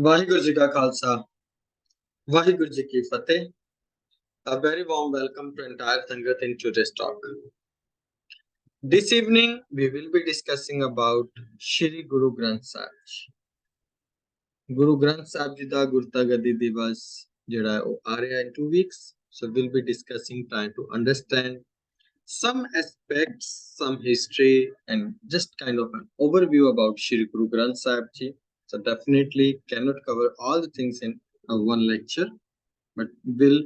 ਵਾਹਿਗੁਰੂ ਜੀ ਕਾ ਖਾਲਸਾ ਵਾਹਿਗੁਰੂ ਜੀ ਕੀ ਫਤਿਹ A very warm welcome to entire Sangat in today's talk. This evening we will be discussing about Shri Guru Granth Sahib Ji. Guru Granth Sahib Ji da Gurta Gadi Divas ਜਿਹੜਾ ਉਹ ਆ ਰਿਹਾ in 2 weeks. So we'll be discussing, trying to understand some aspects, some history and just kind of an overview about Shri Guru Granth Sahib Ji. So definitely cannot cover all the things in one lecture, but we'll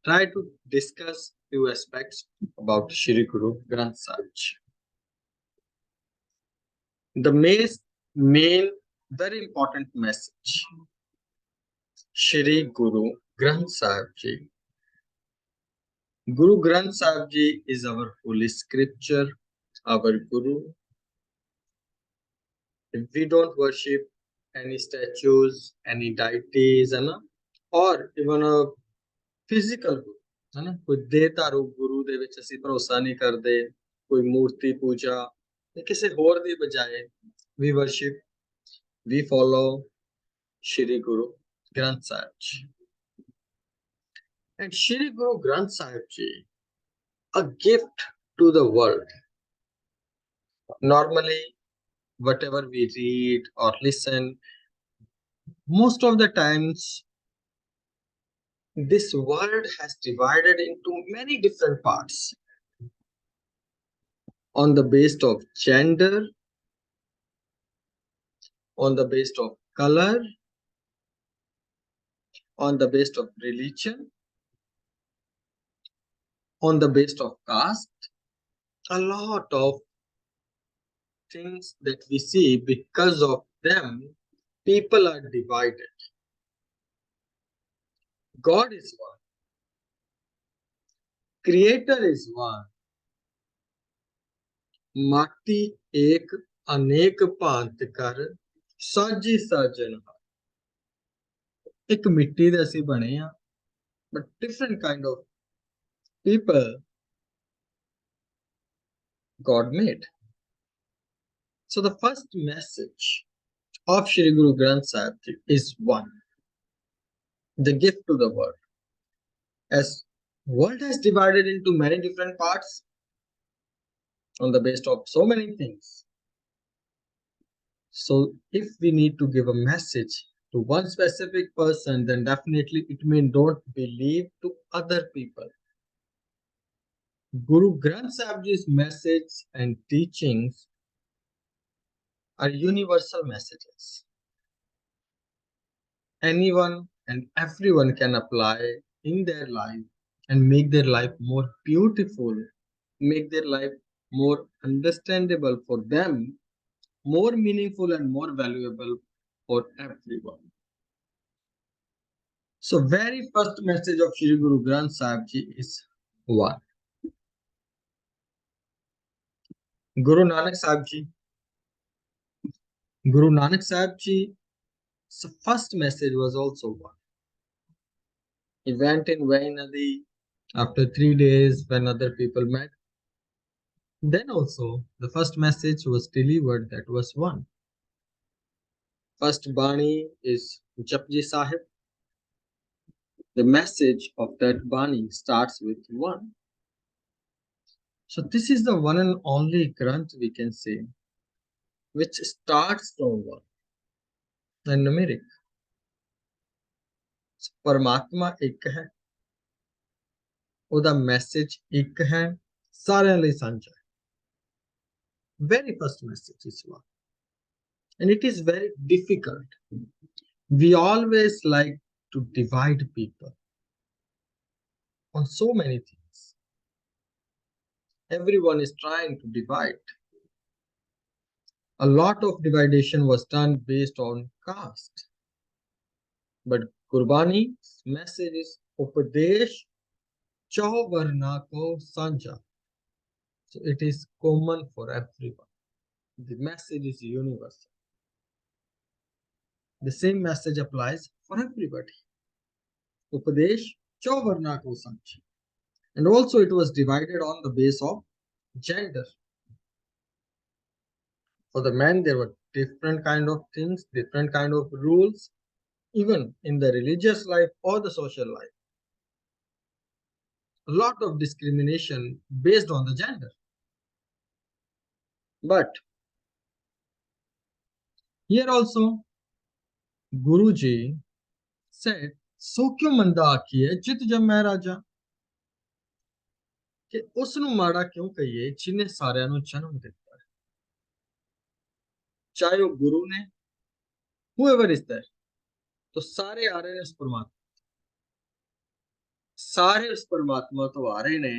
try to discuss few aspects about Shri Guru Granth Sahib Ji. The main very important message. Shri Guru Granth Sahib Ji. Guru Granth Sahib Ji is our holy scripture, our Guru. If we don't worship any statues, any deities, or even a physical Guru, है ना, कोई देवता रूप गुरु ਦੇ ਵਿੱਚ ਅਸੀਂ ਭਰੋਸਾ ਨਹੀਂ ਕਰਦੇ, ਕੋਈ ਮੂਰਤੀ ਪੂਜਾ ਜਾਂ ਕਿਸੇ ਹੋਰ ਦੀ ਬਜਾਏ we worship, we follow Shri Guru Granth Sahib Ji. And Shri Guru Granth Sahib Ji, a gift to the world. Normally, whatever we read or listen, most of the times this world has divided into many different parts on the basis of gender, on the basis of color, on the basis of religion, on the basis of caste. A lot of things that we see, because of them people are divided. God is one, creator is one, माटी एक अनेक भांत कर साजी साजनहार. एक मिट्टी दे ਅਸੀਂ ਬਣੇ ਆ, but different kind of people God made. So the first message of Shri Guru Granth Sahib Ji is one, the gift to the world. As world has divided into many different parts on the basis of so many things. So if we need to give a message to one specific person, then definitely it means don't believe to other people. Guru Granth Sahib Ji's message and teachings are universal messages. Anyone and everyone can apply in their life and make their life more beautiful, make their life more understandable for them, more meaningful and more valuable for everyone. So very first message of Shri Guru Granth Sahib Ji is one. Guru Nanak Sahib Ji. Guru Nanak Sahib Ji's first message was also one. He went in Vain Nadi after 3 days when other people met. Then also the first message was delivered, that was one. First Bani is Japji Sahib. The message of that Bani starts with one. So this is the one and only Granth we can say which starts from one and numeric. So, Paramatma ਇੱਕ ਹੈ, ਉਹਦਾ message ਇੱਕ ਹੈ, ਸਾਰਿਆਂ ਲਈ ਸਾਂਝਾ ਹੈ. Very first message is one. And it is very difficult. We always like to divide people on so many things. Everyone is trying to divide. A lot of dividation was done based on caste. But Gurbani's message is Upadesh Chauvarna ko Sanja. So it is common for everyone. The message is universal. The same message applies for everybody. Upadesh Chauvarna ko Sanja. And also it was divided on the basis of gender. For the men there were different kind of things, different kind of rules. even in the religious life or the social life. A lot of discrimination based on the gender. But here also, Guruji said, "So क्यों मंदा आखिए जित जम्मै राजा?" कि ਉਸ ਨੂੰ ਮਾੜਾ ਕਿਉਂ ਕਹੀਏ ਜਿਹਨੇ ਸਾਰਿਆਂ ਨੂੰ ਜਨਮ ਦਿੱਤਾ ਹੈ, ਚਾਹੇ ਉਹ ਗੁਰੂ ਨੇ, whoever is there, तो ਸਾਰੇ ਆ ਰਹੇ ਨੇ ਉਸ ਪਰਮਾਤਮਾ, ਸਾਰੇ ਉਸ ਪਰਮਾਤਮਾ ਤੋਂ ਆ ਰਹੇ ਨੇ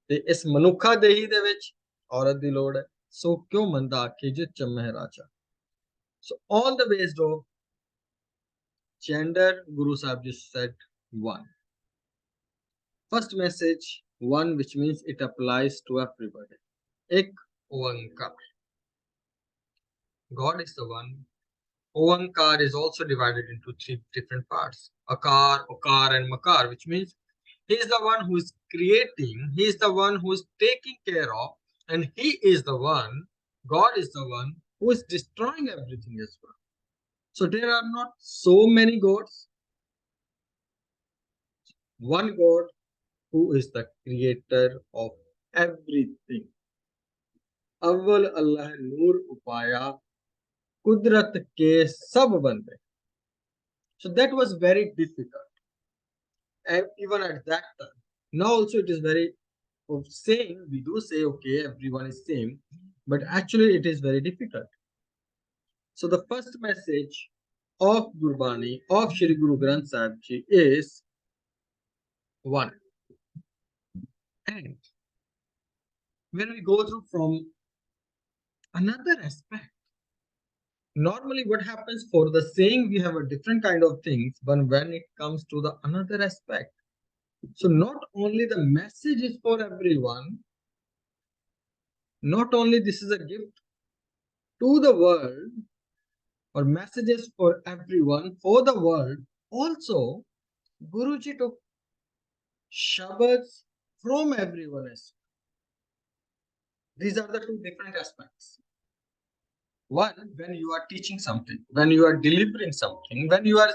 ਤੇ ਇਸ ਮਨੁੱਖਾ ਦੇਹੀ ਦੇ ਵਿੱਚ ਔਰਤ ਦੀ ਲੋੜ ਹੈ। ਸੋ ਕਿਉਂ ਮੰਦਾ ਆਖੇ ਜੇ ਜੰਮੈ ਰਾਜਾ। So on the basis of gender, Guru Sahib just said one. First message, one, which means it applies to everybody. Ek Oankar. God is the one. Oankar is also divided into three different parts. Akar, Okar, and Makar, which means he is the one who is creating, he is the one who is taking care of, and he is the one, God is the one who is destroying everything as well. So there are not so many gods. One God who is the creator of everything. अव्वल अल्लाह नूर उपाया कुदरत के सब बंदे. So that was very difficult, and even at that time. Now also it is very of saying, we do say okay, everyone is same, but actually it is very difficult. So the first message of Gurbani of Shri Guru Granth Sahib Ji is one. And when we go through from another aspect, normally what happens for the saying we have a different kind of things, but when it comes to the another aspect, so not only the message is for everyone, not only this is a gift to the world or messages for everyone for the world, also Guruji took shabads from everyone else. These are the two different aspects. One, when you are teaching something, when you are delivering something, when you are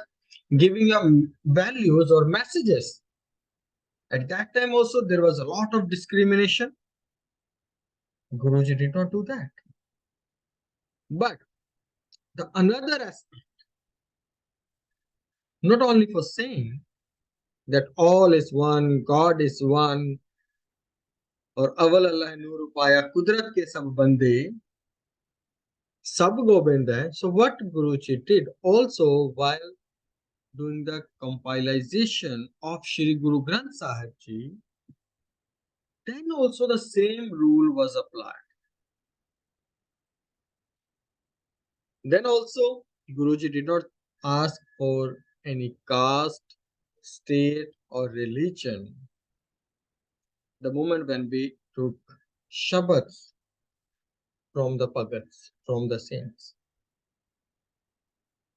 giving your values or messages. At that time also there was a lot of discrimination. Guruji did not do that. But the another aspect, not only for saying that all is one, God is one, और अवल अल्लाह नूर पाया कुदरत के सब बंदे सब गोविंद है. So what Guruji did also while doing the compilation of Shri Guru Granth Sahib Ji, then also the same rule was applied. Then also Guruji did not ask for any caste, state or religion. The moment when we took Shabads from the Pagats, from the saints,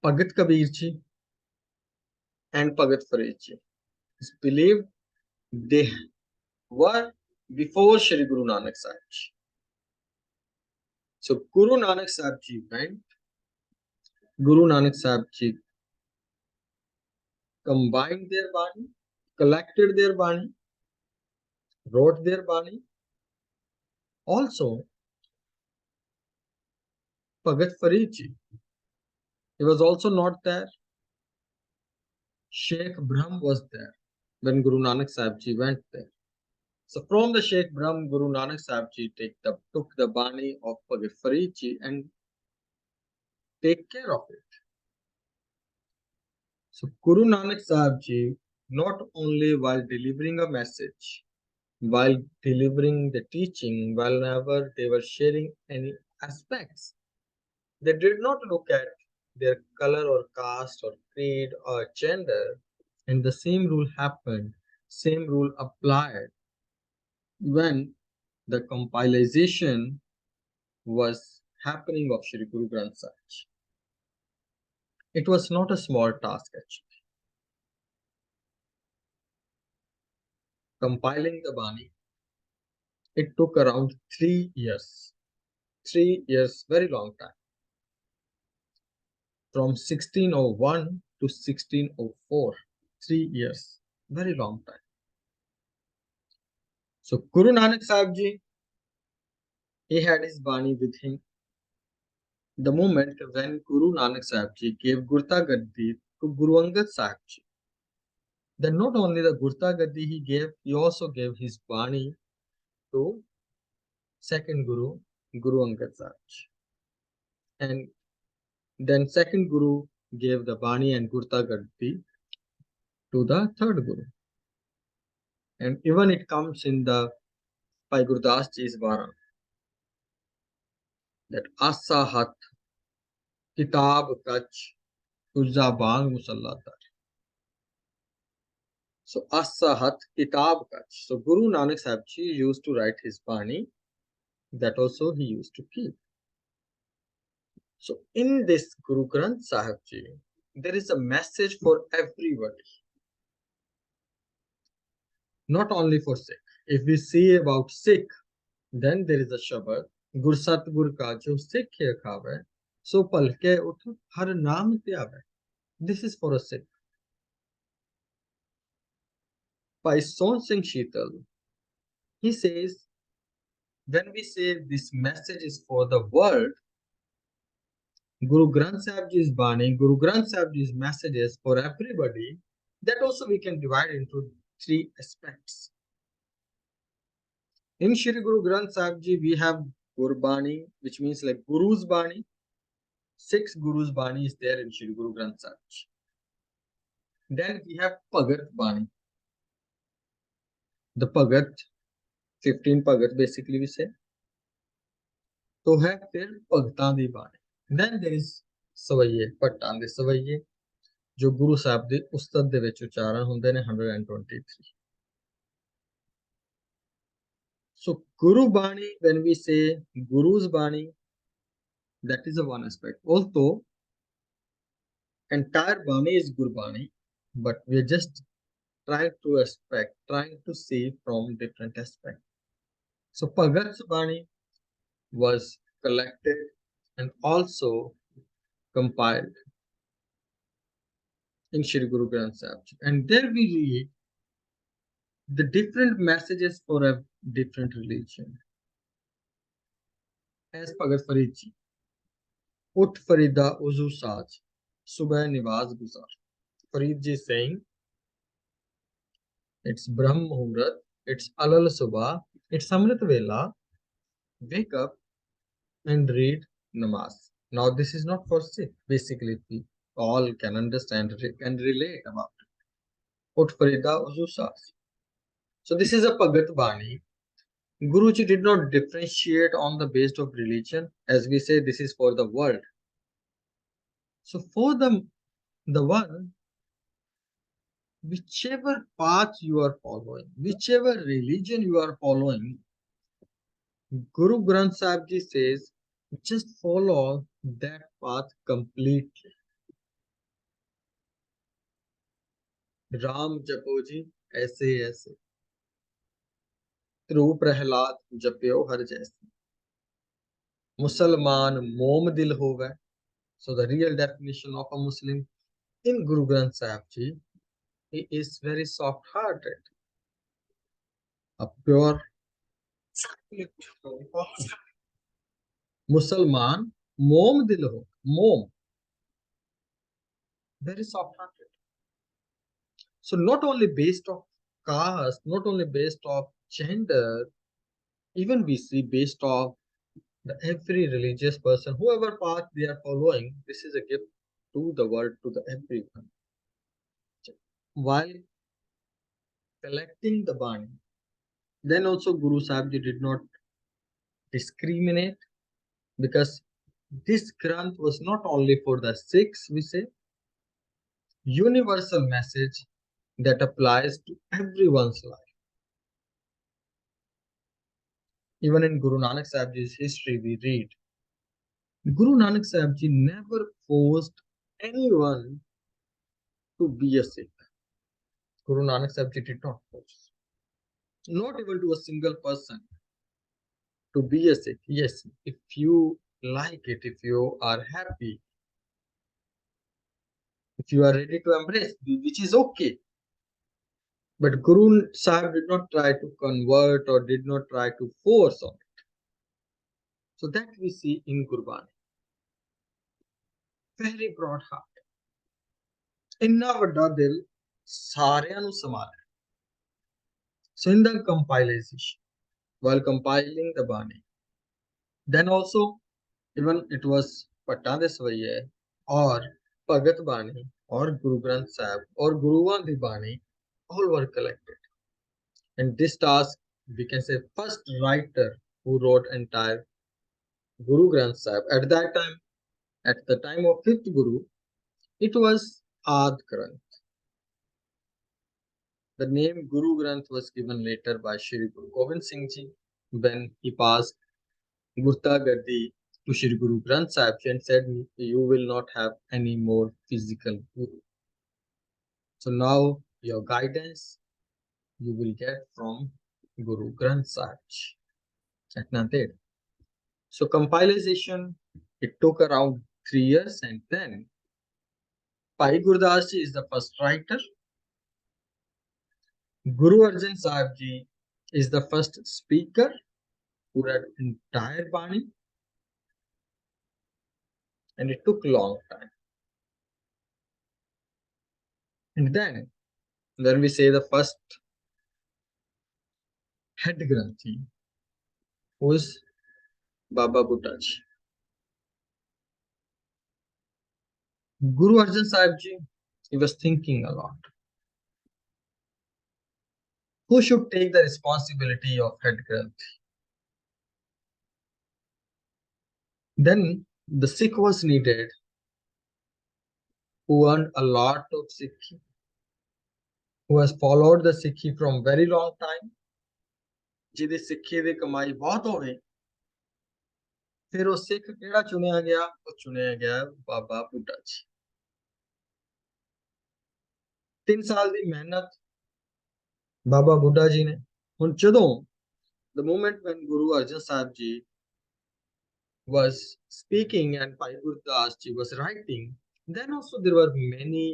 Pagat Kabir Ji and Pagat Farid Ji is believed they were before Shri Guru Nanak Sahib Ji. So Guru Nanak Sahib Ji went, Guru Nanak Sahib Ji combined their Bani, collected their Bani, wrote their Bani. Also, Pagat Farid Ji, he was also not there. Sheikh Brahm was there when Guru Nanak Sahib Ji went there. So from the Sheikh Brahm, Guru Nanak Sahib Ji took the Bani of Pagat Farid Ji and take care of it. So Guru Nanak Sahib Ji, not only while delivering a message, while delivering the teaching, whenever they were sharing any aspects, they did not look at their color or caste or creed or gender, and the same rule happened, same rule applied when the compilation was happening of Shri Guru Granth Sahib. It was not a small task actually. Compiling the Bani, it took around 3 years. 3 years, very long time. From 1601 to 1604. 3 years. Very long time. So Guru Nanak Sahib Ji, he had his Bani with him. The moment when Guru Nanak Sahib Ji gave Gurta Gaddi to Guru Angad Sahib Ji, then not only the Gurta Gaddi he gave, he also gave his Bani to second Guru, Guru Angad Sahib Ji. And then second Guru gave the Bani and Gurta Gaddi to the third Guru. And even it comes in the Bhai Gurdas Ji's Vara that Asa Hath Kitab Kach Tuzza Bang Musallatar. So Asa Hath Kitab Kach. So Guru Nanak Sahib Ji used to write his Bani, that also he used to keep. So in this Guru Granth Sahib Ji, there is a message for everybody. Not only for Sikh. If we see about Sikh, then there is a Shabad. Gur Satgur ka jo Sikh hai khave, so palke ut har naam te aave. This is for a Sikh. By Son Singh Sheetal, he says, when we say this message is for the world, Guru Granth Sahib Ji's Bani, Guru Granth Sahib Ji's messages for everybody, that also we can divide into three aspects. In Shri Guru Granth Sahib Ji, we have Gurbani, which means like Guru's Bani. 6 Guru's Bani is there in Shri Guru Granth Sahib Ji. Then we have Pagat Bani. The Pagat, 15 Pagat basically we say. तो है फिर भगतां दी बाणी. Then there is सवैये, भट्टां दे सवैये, जो गुरु साहब दे उस्ताद दे विच उच्चारण हुंदे ने 123. So Guru Bani, when we say Guru's Bani, that is a one aspect. Although entire Bani is Guru Bani, but we are just trying to see from different aspects. So Pagat's Bani was collected and also compiled in Shri Guru Granth Sahib Ji. And there we read the different messages for a different religion. As Pagat Farid Ji, Ut Farida Uzu Saj, Subah Nivaz Guzar. Farid Ji is saying, it's Brahm Muhurat, it's Alal Subah, it's Amrit Vela, wake up and read Namaz. Now this is not for Sikh, basically we all can understand and relate about it. Ut Farida Uzu Saj. So this is a Pagat Bani. Guruji did not differentiate on the basis of religion. As we say, this is for the world. So for the one, whichever path you are following, whichever religion you are following, Guru Granth Sahib Ji says, just follow that path completely. Ram japo ji, aise. Dhruv Prahlad japyo har jaise. Musalman mom dil hove. So the real definition of a Muslim in Guru Granth Sahib Ji, he is very soft-hearted, a pure Musalman, mom dil ho, mom, very soft-hearted. So not only based of caste, not only based of gender, even we see based of every religious person, whoever path they are following, this is a gift to the world, to the everyone. While collecting the Bani, then also Guru Sahib Ji did not discriminate, because this Granth was not only for the Sikhs, we say, universal message that applies to everyone's life. Even in Guru Nanak Sahib Ji's history, we read, Guru Nanak Sahib Ji never forced anyone to be a Sikh. Guru Nanak Sahib Ji did not force. Not even to a single person to be a Sikh. Yes, if you like it, if you are happy, if if you are ready to embrace, which is okay. But Guru Sahib did not try to convert or did not try to force on it. So that we see in Gurbani. Very broad heart. ਇੰਨਾ ਵੱਡਾ ਦਿਲ ਸਾਰਿਆਂ ਨੂੰ ਸੰਭਾਲੇ. So in the compilation, while compiling the Bani, then also even it was Pattan de Savaye or Bhagat Bani or Guru Granth Sahib or Guruan di Bani, all were collected. And this task, we can say, first writer who wrote entire Guru Granth Sahib. At that time, at the time of fifth Guru, it was Ad Granth. The name Guru Granth was given later by Shri Guru Gobind Singh Ji when he passed Gurta Gaddi to Shri Guru Granth Sahib and said, "You will not have any more physical Guru. So now your guidance you will get from Guru Granth Sahib at Nanded." So compilation, it took around 3 years, and then Bhai Gurdas Ji is the first writer. Guru Arjan Sahib Ji is the first speaker who read entire Bani, and it took long time. And then we say the first head Granthi, who is Baba Butta Ji. Guru Arjan Sahib Ji, he was thinking a lot. Who should take the responsibility of head Granthi? Then the Sikh was needed who earned a lot of Sikhi, who has followed the Sikhi from very long time, ਜਿਹਦੀ ਸਿੱਖੀ ਦੀ ਕਮਾਈ ਬਹੁਤ ਹੋਵੇ. ਫਿਰ ਉਹ ਸਿੱਖ ਕਿਹੜਾ ਚੁਣਿਆ ਗਿਆ? ਉਹ ਚੁਣਿਆ ਗਿਆ ਬਾਬਾ ਬੁੱਢਾ ਜੀ. 3 ਸਾਲ ਦੀ ਮਿਹਨਤ ਬਾਬਾ ਬੁੱਢਾ ਜੀ ਨੇ. ਹੁਣ ਜਦੋਂ the moment when Guru Arjan Sahib Ji was speaking and Bhai Gurdas Ji was writing, then also there were many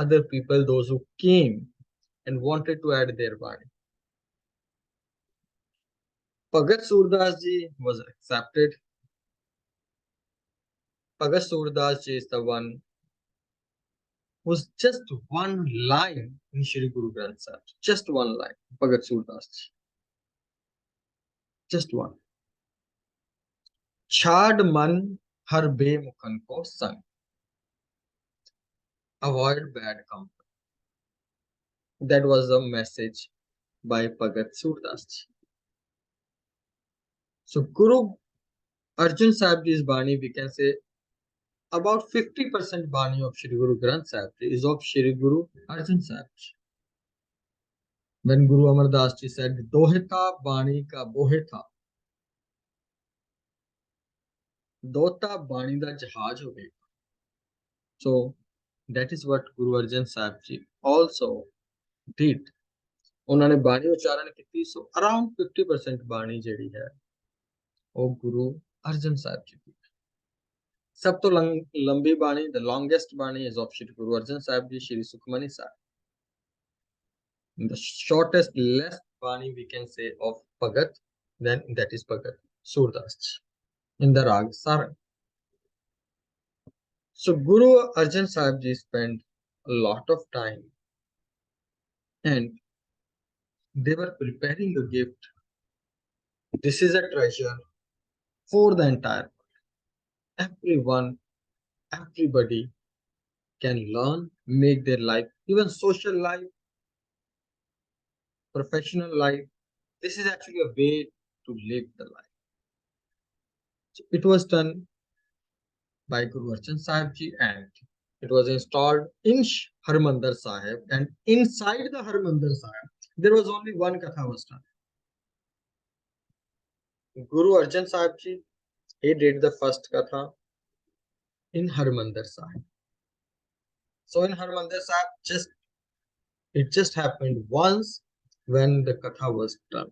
other people, those who came and wanted to add their Bani. Bhagat Surdas Ji was accepted. Bhagat Surdas Ji is the one who's just one line in Shri Guru Granth Sahib. Just one line. Bhagat Surdas Ji. Just one. Chad man har bemukhan ko sang. Avoid bad company. That was the message by Bhagat Surdas Ji. So Guru Arjan Sahib Ji's Bani, we can say about 50% Bani of Shri Guru Granth Sahib Ji is of Shri Guru Arjan Sahib Ji. When Guru Amar Das Ji said, "Dohita Bani ka boheta," Dota Bani da jahaj ho gaya. So that is what Guru Arjan Sahib Ji also did. उन्होंने बाणी उच्चारण की. So around 50% बाणी ਜਿਹੜੀ ਹੈ ਉਹ ਗੁਰੂ ਅਰਜਨ ਸਾਹਿਬ ਜੀ ਦੀ. ਸਭ ਤੋਂ ਲੰਬੀ ਬਾਣੀ, the longest ਬਾਣੀ is of Shri Guru Arjan Sahib Ji, Shri Sukhmani Sahib. The shortest, less Bani we can say of Bhagat, then that is Bhagat Surdas Ji in the Rag Sarang. So Guru Arjan Sahib Ji spent a lot of time and they were preparing a gift. This is a treasure for the entire world. Everyone, everybody can learn, make their life, even social life, professional life. This is actually a way to live the life. So it was done by Guru Arjan Sahib Ji and it was installed in Harmandir Sahib, and inside the Harmandir Sahib there was only one katha was done. Guru Arjan Sahib Ji, he did the first katha in Harmandir Sahib. So in Harmandir Sahib, it just happened once when the katha was done.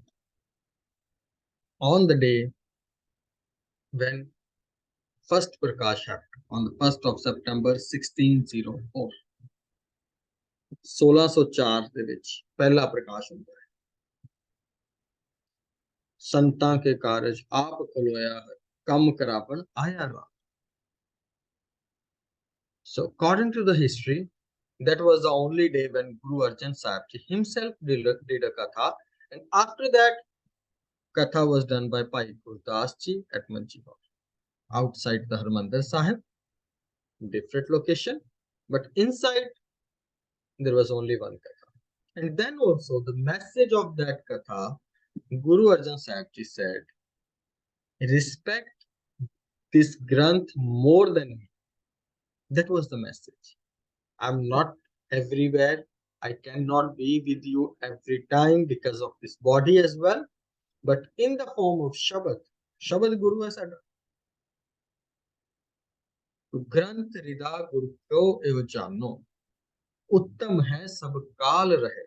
On the day when first Prakash happened, on the 1st of September 1604. 1604 ਦੇ ਵਿੱਚ ਪਹਿਲਾ ਪ੍ਰਕਾਸ਼ ਹੁੰਦਾ ਹੈ। ਸੰਤਾਂ ਕੇ ਕਾਰਜ ਆਪ ਖਲੋਇਆ ਹੈ, ਕੰਮ ਕਰਾਵਣ ਆਇਆ ਰਾ। So according to the history, that was the only day when Guru Arjan Sahib Ji himself did a katha, and after that katha was done by Bhai Gurdas Ji at Manji Hall outside the Harmandir Sahib, different location, but inside there was only one katha. And then also the message of that katha, Guru Arjan Sahib Ji said, respect this Granth more than me. That was the message. I'm not everywhere. I cannot be with you every time because of this body as well. But in the form of Shabad, Shabad Guru has said, Granth Rida Guru Ko Ev Jano, Uttam hai sab kaal rahe.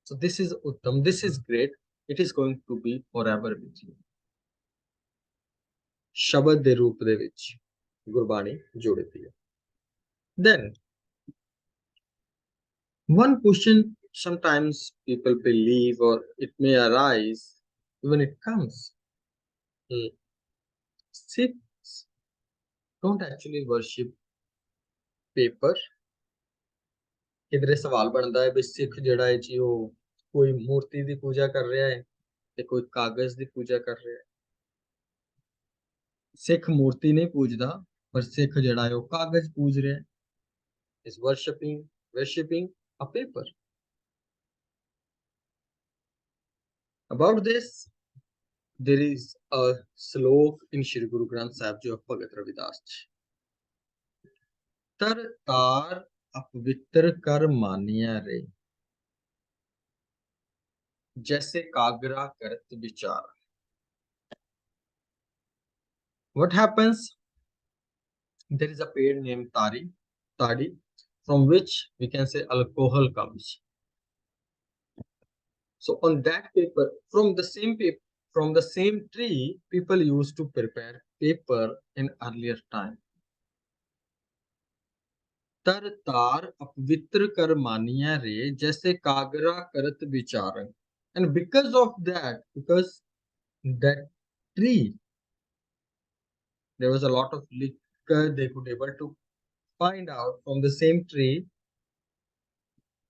So this is Uttam, this is great. It is going to be forever with you. Shabad de roop de vich Gurbani joditi hai. Then one question sometimes people believe, or it may arise when it comes. Sikhs don't actually worship paper. ਕਿਧਰੇ ਸਵਾਲ ਬਣਦਾ ਹੈ ਵੀ ਸਿੱਖ ਜਿਹੜਾ ਹੈ ਜੀ ਉਹ ਕੋਈ ਮੂਰਤੀ ਦੀ ਪੂਜਾ ਕਰ ਰਿਹਾ ਹੈ ਤੇ ਕੋਈ ਕਾਗਜ਼ ਦੀ ਪੂਜਾ ਕਰ ਰਿਹਾ ਹੈ। ਸਿੱਖ ਮੂਰਤੀ ਨਹੀਂ ਪੂਜਦਾ, ਪਰ ਸਿੱਖ ਜਿਹੜਾ ਹੈ ਉਹ ਕਾਗਜ਼ ਪੂਜ ਰਿਹਾ ਹੈ। is worshipping a paper. About this, there is a slok in Shri Guru Granth Sahib Ji of Bhagat Ravidas Ji. तर तार अपवित्र कर मानिया रे, जैसे कागरा करत विचार. What happens? There is a ped named tadi, from which we can say alcohol comes. So on that paper, from the same tree, people used to prepare paper in earlier time. तर तार अपवित्र कर मानिया रे, जैसे कागरा करत विचार. And because that tree, there was a lot of liquor they could able to find out from the same tree.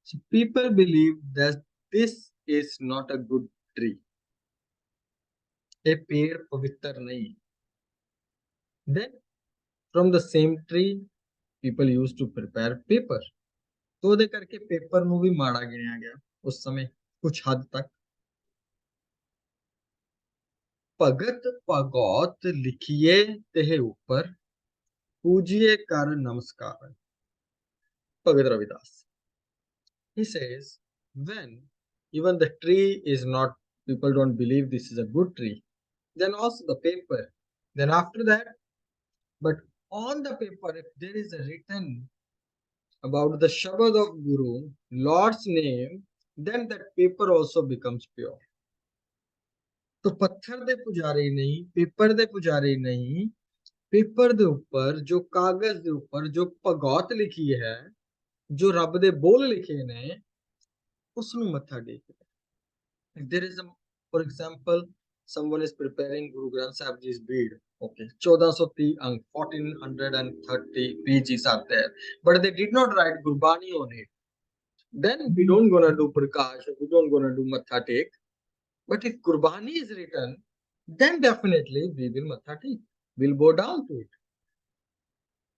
So people believe that this is not a good tree. A पेड़ पवित्र नहीं. Then from the same tree, people used to prepare paper. तो ਉਹਦੇ ਕਰਕੇ paper ਨੂੰ ਵੀ ਮਾੜਾ ਗਿਣਿਆ ਗਿਆ ਉਸ ਸਮੇਂ ਕੁਝ ਹੱਦ ਤੱਕ. ਭਗਤ ਭਗੌਤ ਲਿਖੀਏ ਤੇਹ ਉੱਪਰ, ਪੂਜੀਏ ਕਰ ਨਮਸਕਾਰ. Bhagat Ravidas. He says, when even the tree is not, people don't believe this is a good tree, then also the paper. Then after that, but on the paper, if there is a written about the Shabad of Guru, Lord's name, then that paper also becomes pure. तो पत्थर दे पुजारी नहीं, paper दे पुजारी नहीं, paper दे ऊपर जो कागज दे ऊपर जो भगौत लिखी है, जो रब दे बोल लिखे ने, उसनु मत्था take. There is for example, someone is preparing Guru Granth Sahib Ji's bead. Okay, 1430 अंक, 1430 pages are there, but they did not write Gurbani on it. Then we don't gonna do prakash, we don't gonna do matha take. But if Gurbani is written, then definitely we will matha take. We'll go down to it.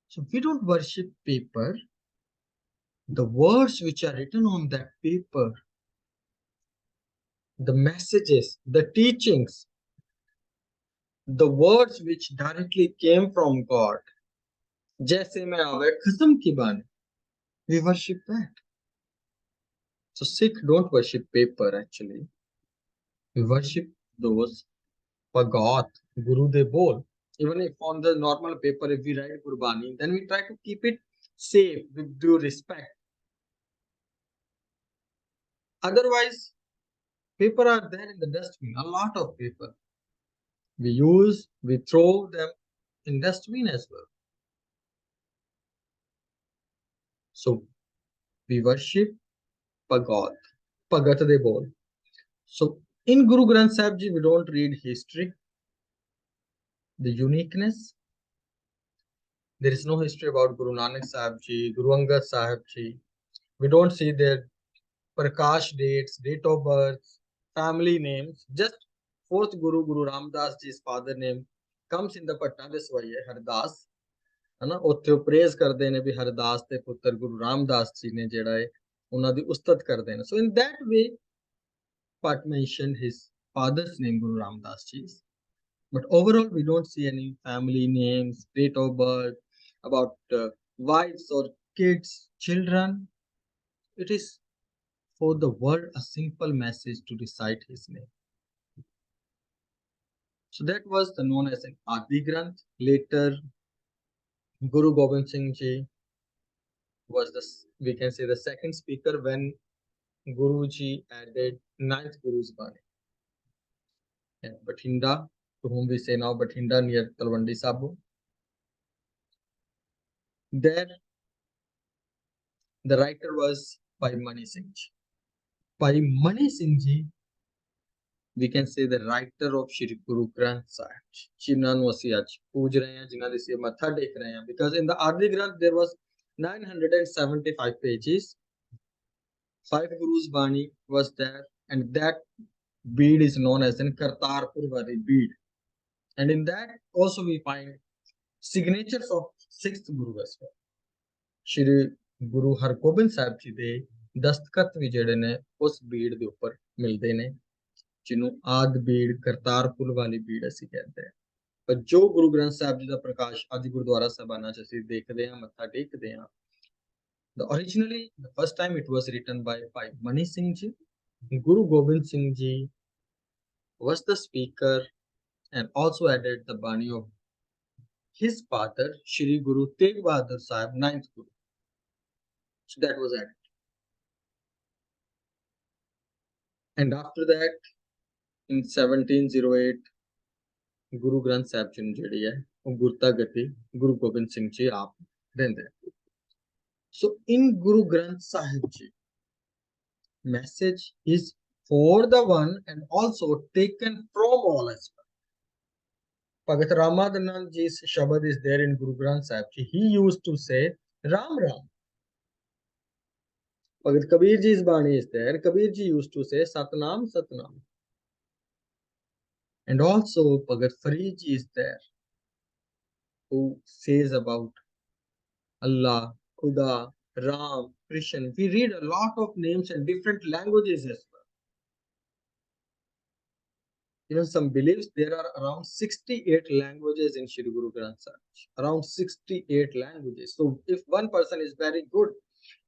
So we don't worship paper. The words which are written on that paper, the messages, the teachings, the words which directly came from God, जैसे में आवे खस्म की बानी, we worship that. So Sikh don't worship paper actually. We worship those Bhagat, Guru de bol. Even if on the normal paper, if we write Gurbani, then we try to keep it safe with due respect. Otherwise, paper are there in the dustbin, a lot of paper. We throw them in dustbin as well. So We worship Pagat. Pagat de bol. So in Guru Granth Sahib Ji, we don't read history, the uniqueness. There is no history about Guru Nanak Sahib Ji, Guru Angad Sahib Ji. We don't see their Prakash dates, date of birth, family names. Just fourth Guru, Guru Ramdas Ji's father name comes in the Patna this way, Hardas. है ना ਉੱਥੇ ਉਹ praise ਕਰਦੇ ਨੇ ਵੀ ਹਰਦਾਸ ਦੇ ਪੁੱਤਰ ਗੁਰੂ ਰਾਮਦਾਸ ਜੀ ਨੇ ਜਿਹੜਾ ਹੈ ਉਹਨਾਂ ਦੀ ਉਸਤਤ ਕਰਦੇ ਨੇ so in that way Pat mentioned his father's name Guru Ramdas ji but overall we don't see any family names date of birth about wives or kids children it is for the world a simple message to recite his name so that was the known as an Adi Granth later Guru Gobind Singh ji was the we can say the second speaker when Guruji added ninth Guru's Bani. And Bathinda, to whom we say now Bathinda near Talwandi Sabu. There, the writer was Bhai Mani Singh Ji. Bhai Mani Singh Ji, we can say the writer of Shri Guru Granth Sahib. जिन्हां ਨੂੰ ਅਸੀਂ ਅੱਜ ਪੂਜ ਰਹੇ ਹਾਂ ਜਿਨ੍ਹਾਂ ਦੇ ਅਸੀਂ ਮੱਥਾ ਟੇਕ ਰਹੇ ਹਾਂ because in the Adi Granth there was 975 pages. 5 Guru's Bani was there and that bead is known as an Kartarpur Wari bead. And in that also we find signatures of 6th Guru as well. Shri Guru Hargobind Sahib Ji ਦੇ ਦਸਤਖਤ ਵੀ ਜਿਹੜੇ ਨੇ ਉਸ ਬੀੜ ਦੇ ਉੱਪਰ ਮਿਲਦੇ ਨੇ ਜਿਹਨੂੰ ਆਦ ਬੀੜ ਕਰਤਾਰਪੁਰ ਵਾਲੀ ਬੀੜ ਅਸੀਂ ਕਹਿੰਦੇ ਹਾਂ ਪਰ ਜੋ ਗੁਰੂ ਗ੍ਰੰਥ ਸਾਹਿਬ ਜੀ ਦਾ ਪ੍ਰਕਾਸ਼ ਅੱਜ ਗੁਰਦੁਆਰਾ ਸਾਹਿਬਾਨਾਂ 'ਚ ਅਸੀਂ ਦੇਖਦੇ ਹਾਂ ਮੱਥਾ ਟੇਕਦੇ ਹਾਂ originally the first time it was written by Mani Singh Ji. Guru Gobind Singh Ji was the speaker and also added the Bani of his father, Shri Guru Tegh Bahadur Sahib, 9th Guru. So that was added. And after that, in 1708, Guru Granth Sahib Ji ਜਿਹੜੀ ਹੈ ਉਹ ਗੁਰਤਾ ਗਤੀ Guru Gobind Singh Ji ਆਪ ਦਿੰਦੇ So in Guru Granth Sahib Ji, message is for the one and also taken from all as well. Bhagat Ramadhanand Ji's Shabad is there in Guru Granth Sahib Ji. He used to say Ram Ram. Bhagat Kabir Ji's Bani is there. Kabir Ji used to say Satnam Satnam. And also Bhagat Farid Ji is there who says about Allah, Khuda, Ram, Krishna. We read a lot of names in different languages as well. Even some beliefs there are around 68 languages in Shri Guru Granth Sahib. Around 68 languages. So if one person is very good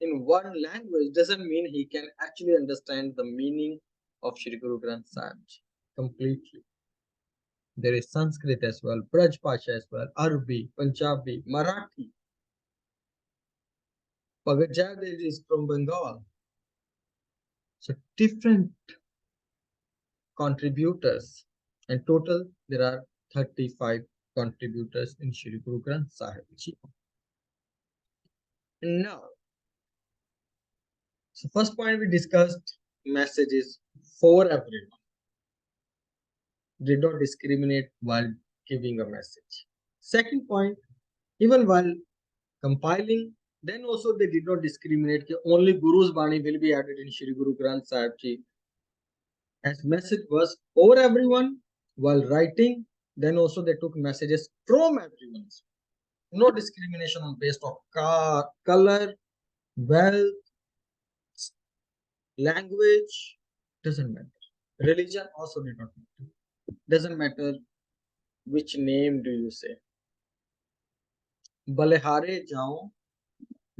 in one language, doesn't mean he can actually understand the meaning of Shri Guru Granth Sahib completely. There is Sanskrit as well, Braj Pasha as well, Arabic, Punjabi, Marathi. Bhagat Jayadeva is from Bengal. So different contributors and total there are 35 contributors in Shri Guru Granth Sahib Ji. And now, so first point we discussed messages for everyone. Did not discriminate while giving a message. Second point, even while compiling, then also they did not discriminate that only Guru's Bani will be added in Shri Guru Granth Sahib Ji. As message was for everyone while writing, then also they took messages from everyone. No discrimination on based of color, wealth, language, doesn't matter. Religion also did not matter. Doesn't matter which name do you say. Balehare jao,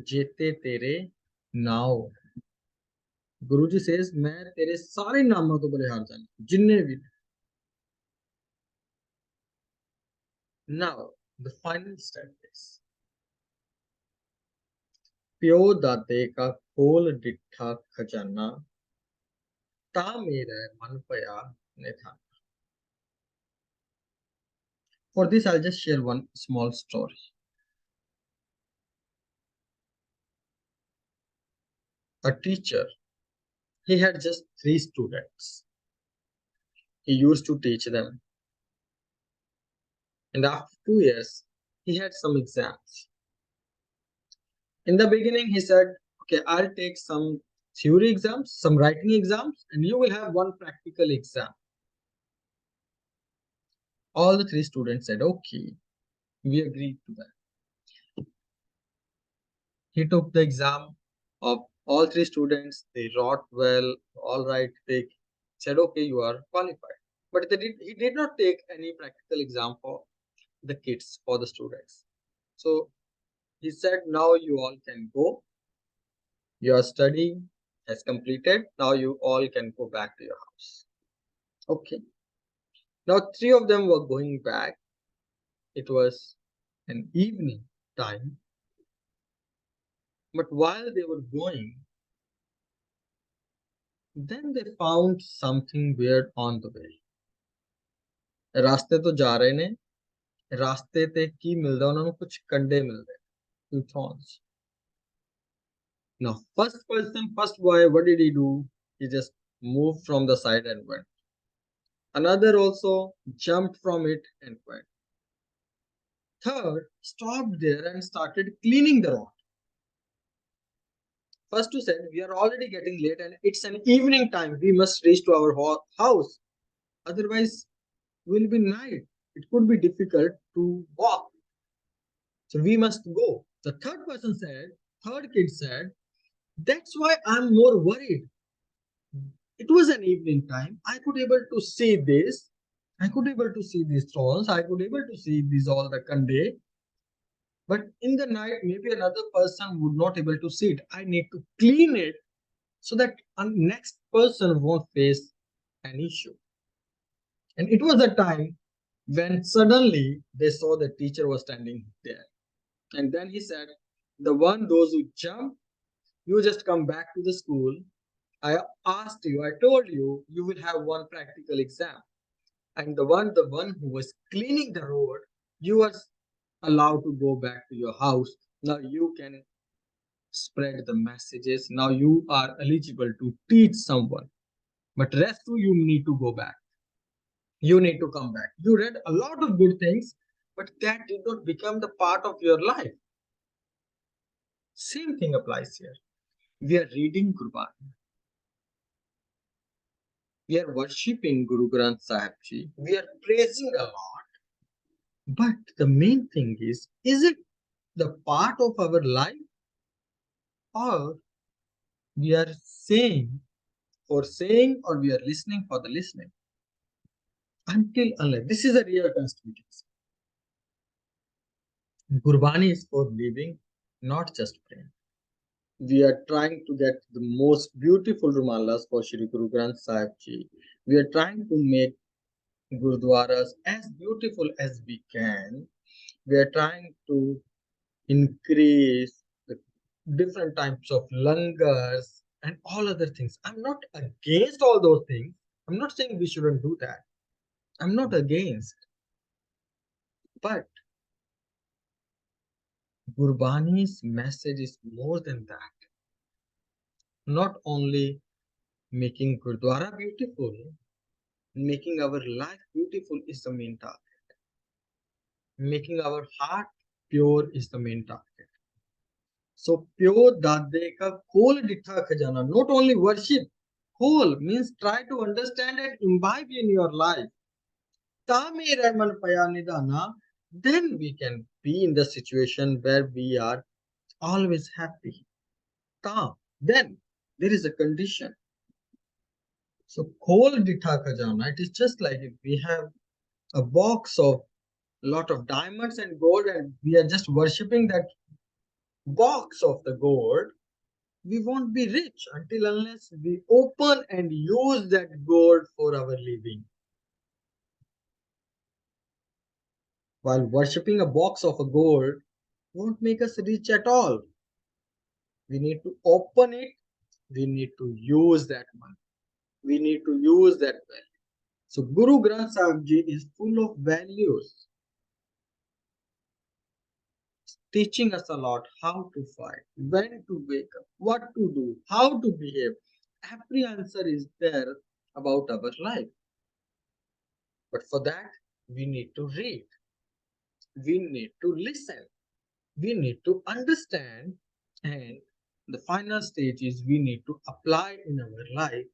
jete tere nao. Guruji says, मैं तेरे सारे नामों तो बलिहार जाने जिन्ने भी Now the final step is प्यो दाते का खोल डिठा खजाना ता मेरा मन पया निधान. For this I'll just share one small story. a teacher. He had just 3 students. He used to teach them. And after 2 years, he had some exams. In the beginning, he said, okay, I'll take some theory exams, some writing exams, and you will have one practical exam. All the 3 students said, okay, we agreed to that. He took the exam of all 3 students. They wrote well, all right. They said, okay, you are qualified. But he did not take any practical exam for the kids, for the students. So he said, now you all can go. Your study has completed. Now you all can go back to your house. Okay. Now 3 of them were going back. It was an evening time. But while they were going, then they found something weird on the way. ਰਾਸਤੇ ਤੋਂ ਜਾ ਰਹੇ ਨੇ, ਰਾਸਤੇ ਤੇ ਕੀ ਮਿਲਦਾ ਉਹਨਾਂ ਨੂੰ? ਕੁਝ ਕੰਡੇ ਮਿਲਦੇ, two thorns. Now first boy, what did he do? He just moved from the side and went. Another also jumped from it and went. Third stopped there and started cleaning the road. First two said, we are already getting late and it's an evening time. We must reach to our house. Otherwise, it will be night. It could be difficult to walk. So we must go. The third kid said, that's why I'm more worried. It was an evening time. I could able to see this. I could able to see these thrones. I could able to see these all the kande. But in the night, maybe another person would not able to see it. I need to clean it so that a next person won't face an issue. And it was a time when suddenly they saw the teacher was standing there. And then he said, those who jump, you just come back to the school. I told you, you will have one practical exam. And the one who was cleaning the road, you are allowed to go back to your house. Now you can spread the messages. Now you are eligible to teach someone. But rest of you need to go back. You need to come back. You read a lot of good things, but that did not become the part of your life. Same thing applies here. We are reading Gurdwara. We are worshipping Guru Granth Sahib Ji. We are praising a lot. But the main thing is it the part of our life, or we are saying for saying, or we are listening for the listening? Unless this is a real test we can say. Gurbani is for living, not just praying. We are trying to get the most beautiful Rumalas for Shri Guru Granth Sahib Ji. We are trying to make Gurdwaras as beautiful as we can. We are trying to increase the different types of langars and all other things. I'm not against all those things. I'm not saying we shouldn't do that. I'm not against. But Gurbani's message is more than that. Not only making Gurdwara beautiful, making our life beautiful is the main target. Making our heart pure is the main target. So pure Dade ka khol ditha khajana. Not only worship, whole means try to understand and imbibe in your life. Ta mere man paya nidana, then we can be in the situation where we are always happy. Ta, then there is a condition. So khol ditha khajana, it is just like if we have a box of lot of diamonds and gold and we are just worshipping that box of the gold, we won't be rich until unless we open and use that gold for our living. While worshipping a box of a gold won't make us rich at all. We need to open it. We need to use that money. We need to use that value. So Guru Granth Sahib Ji is full of values. teaching us a lot how to fight, when to wake up, what to do, how to behave. Every answer is there about our life. But for that, we need to read, we need to listen, we need to understand, and the final stage is we need to apply in our life.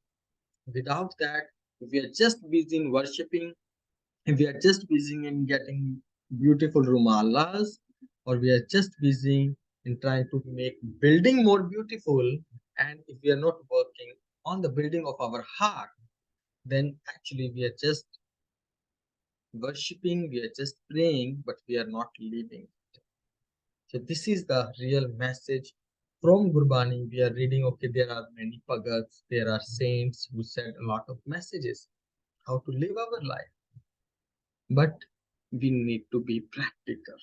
Without that, we are just busy in worshipping, and we are just busy in getting beautiful rumalas, or we are just busy in trying to make building more beautiful. And if we are not working on the building of our heart, then actually we are just worshipping, we are just praying, but we are not living. So this is the real message from Gurbani. We are reading, okay, there are many Bhagats, there are saints who said a lot of messages, how to live our life. But we need to be practical.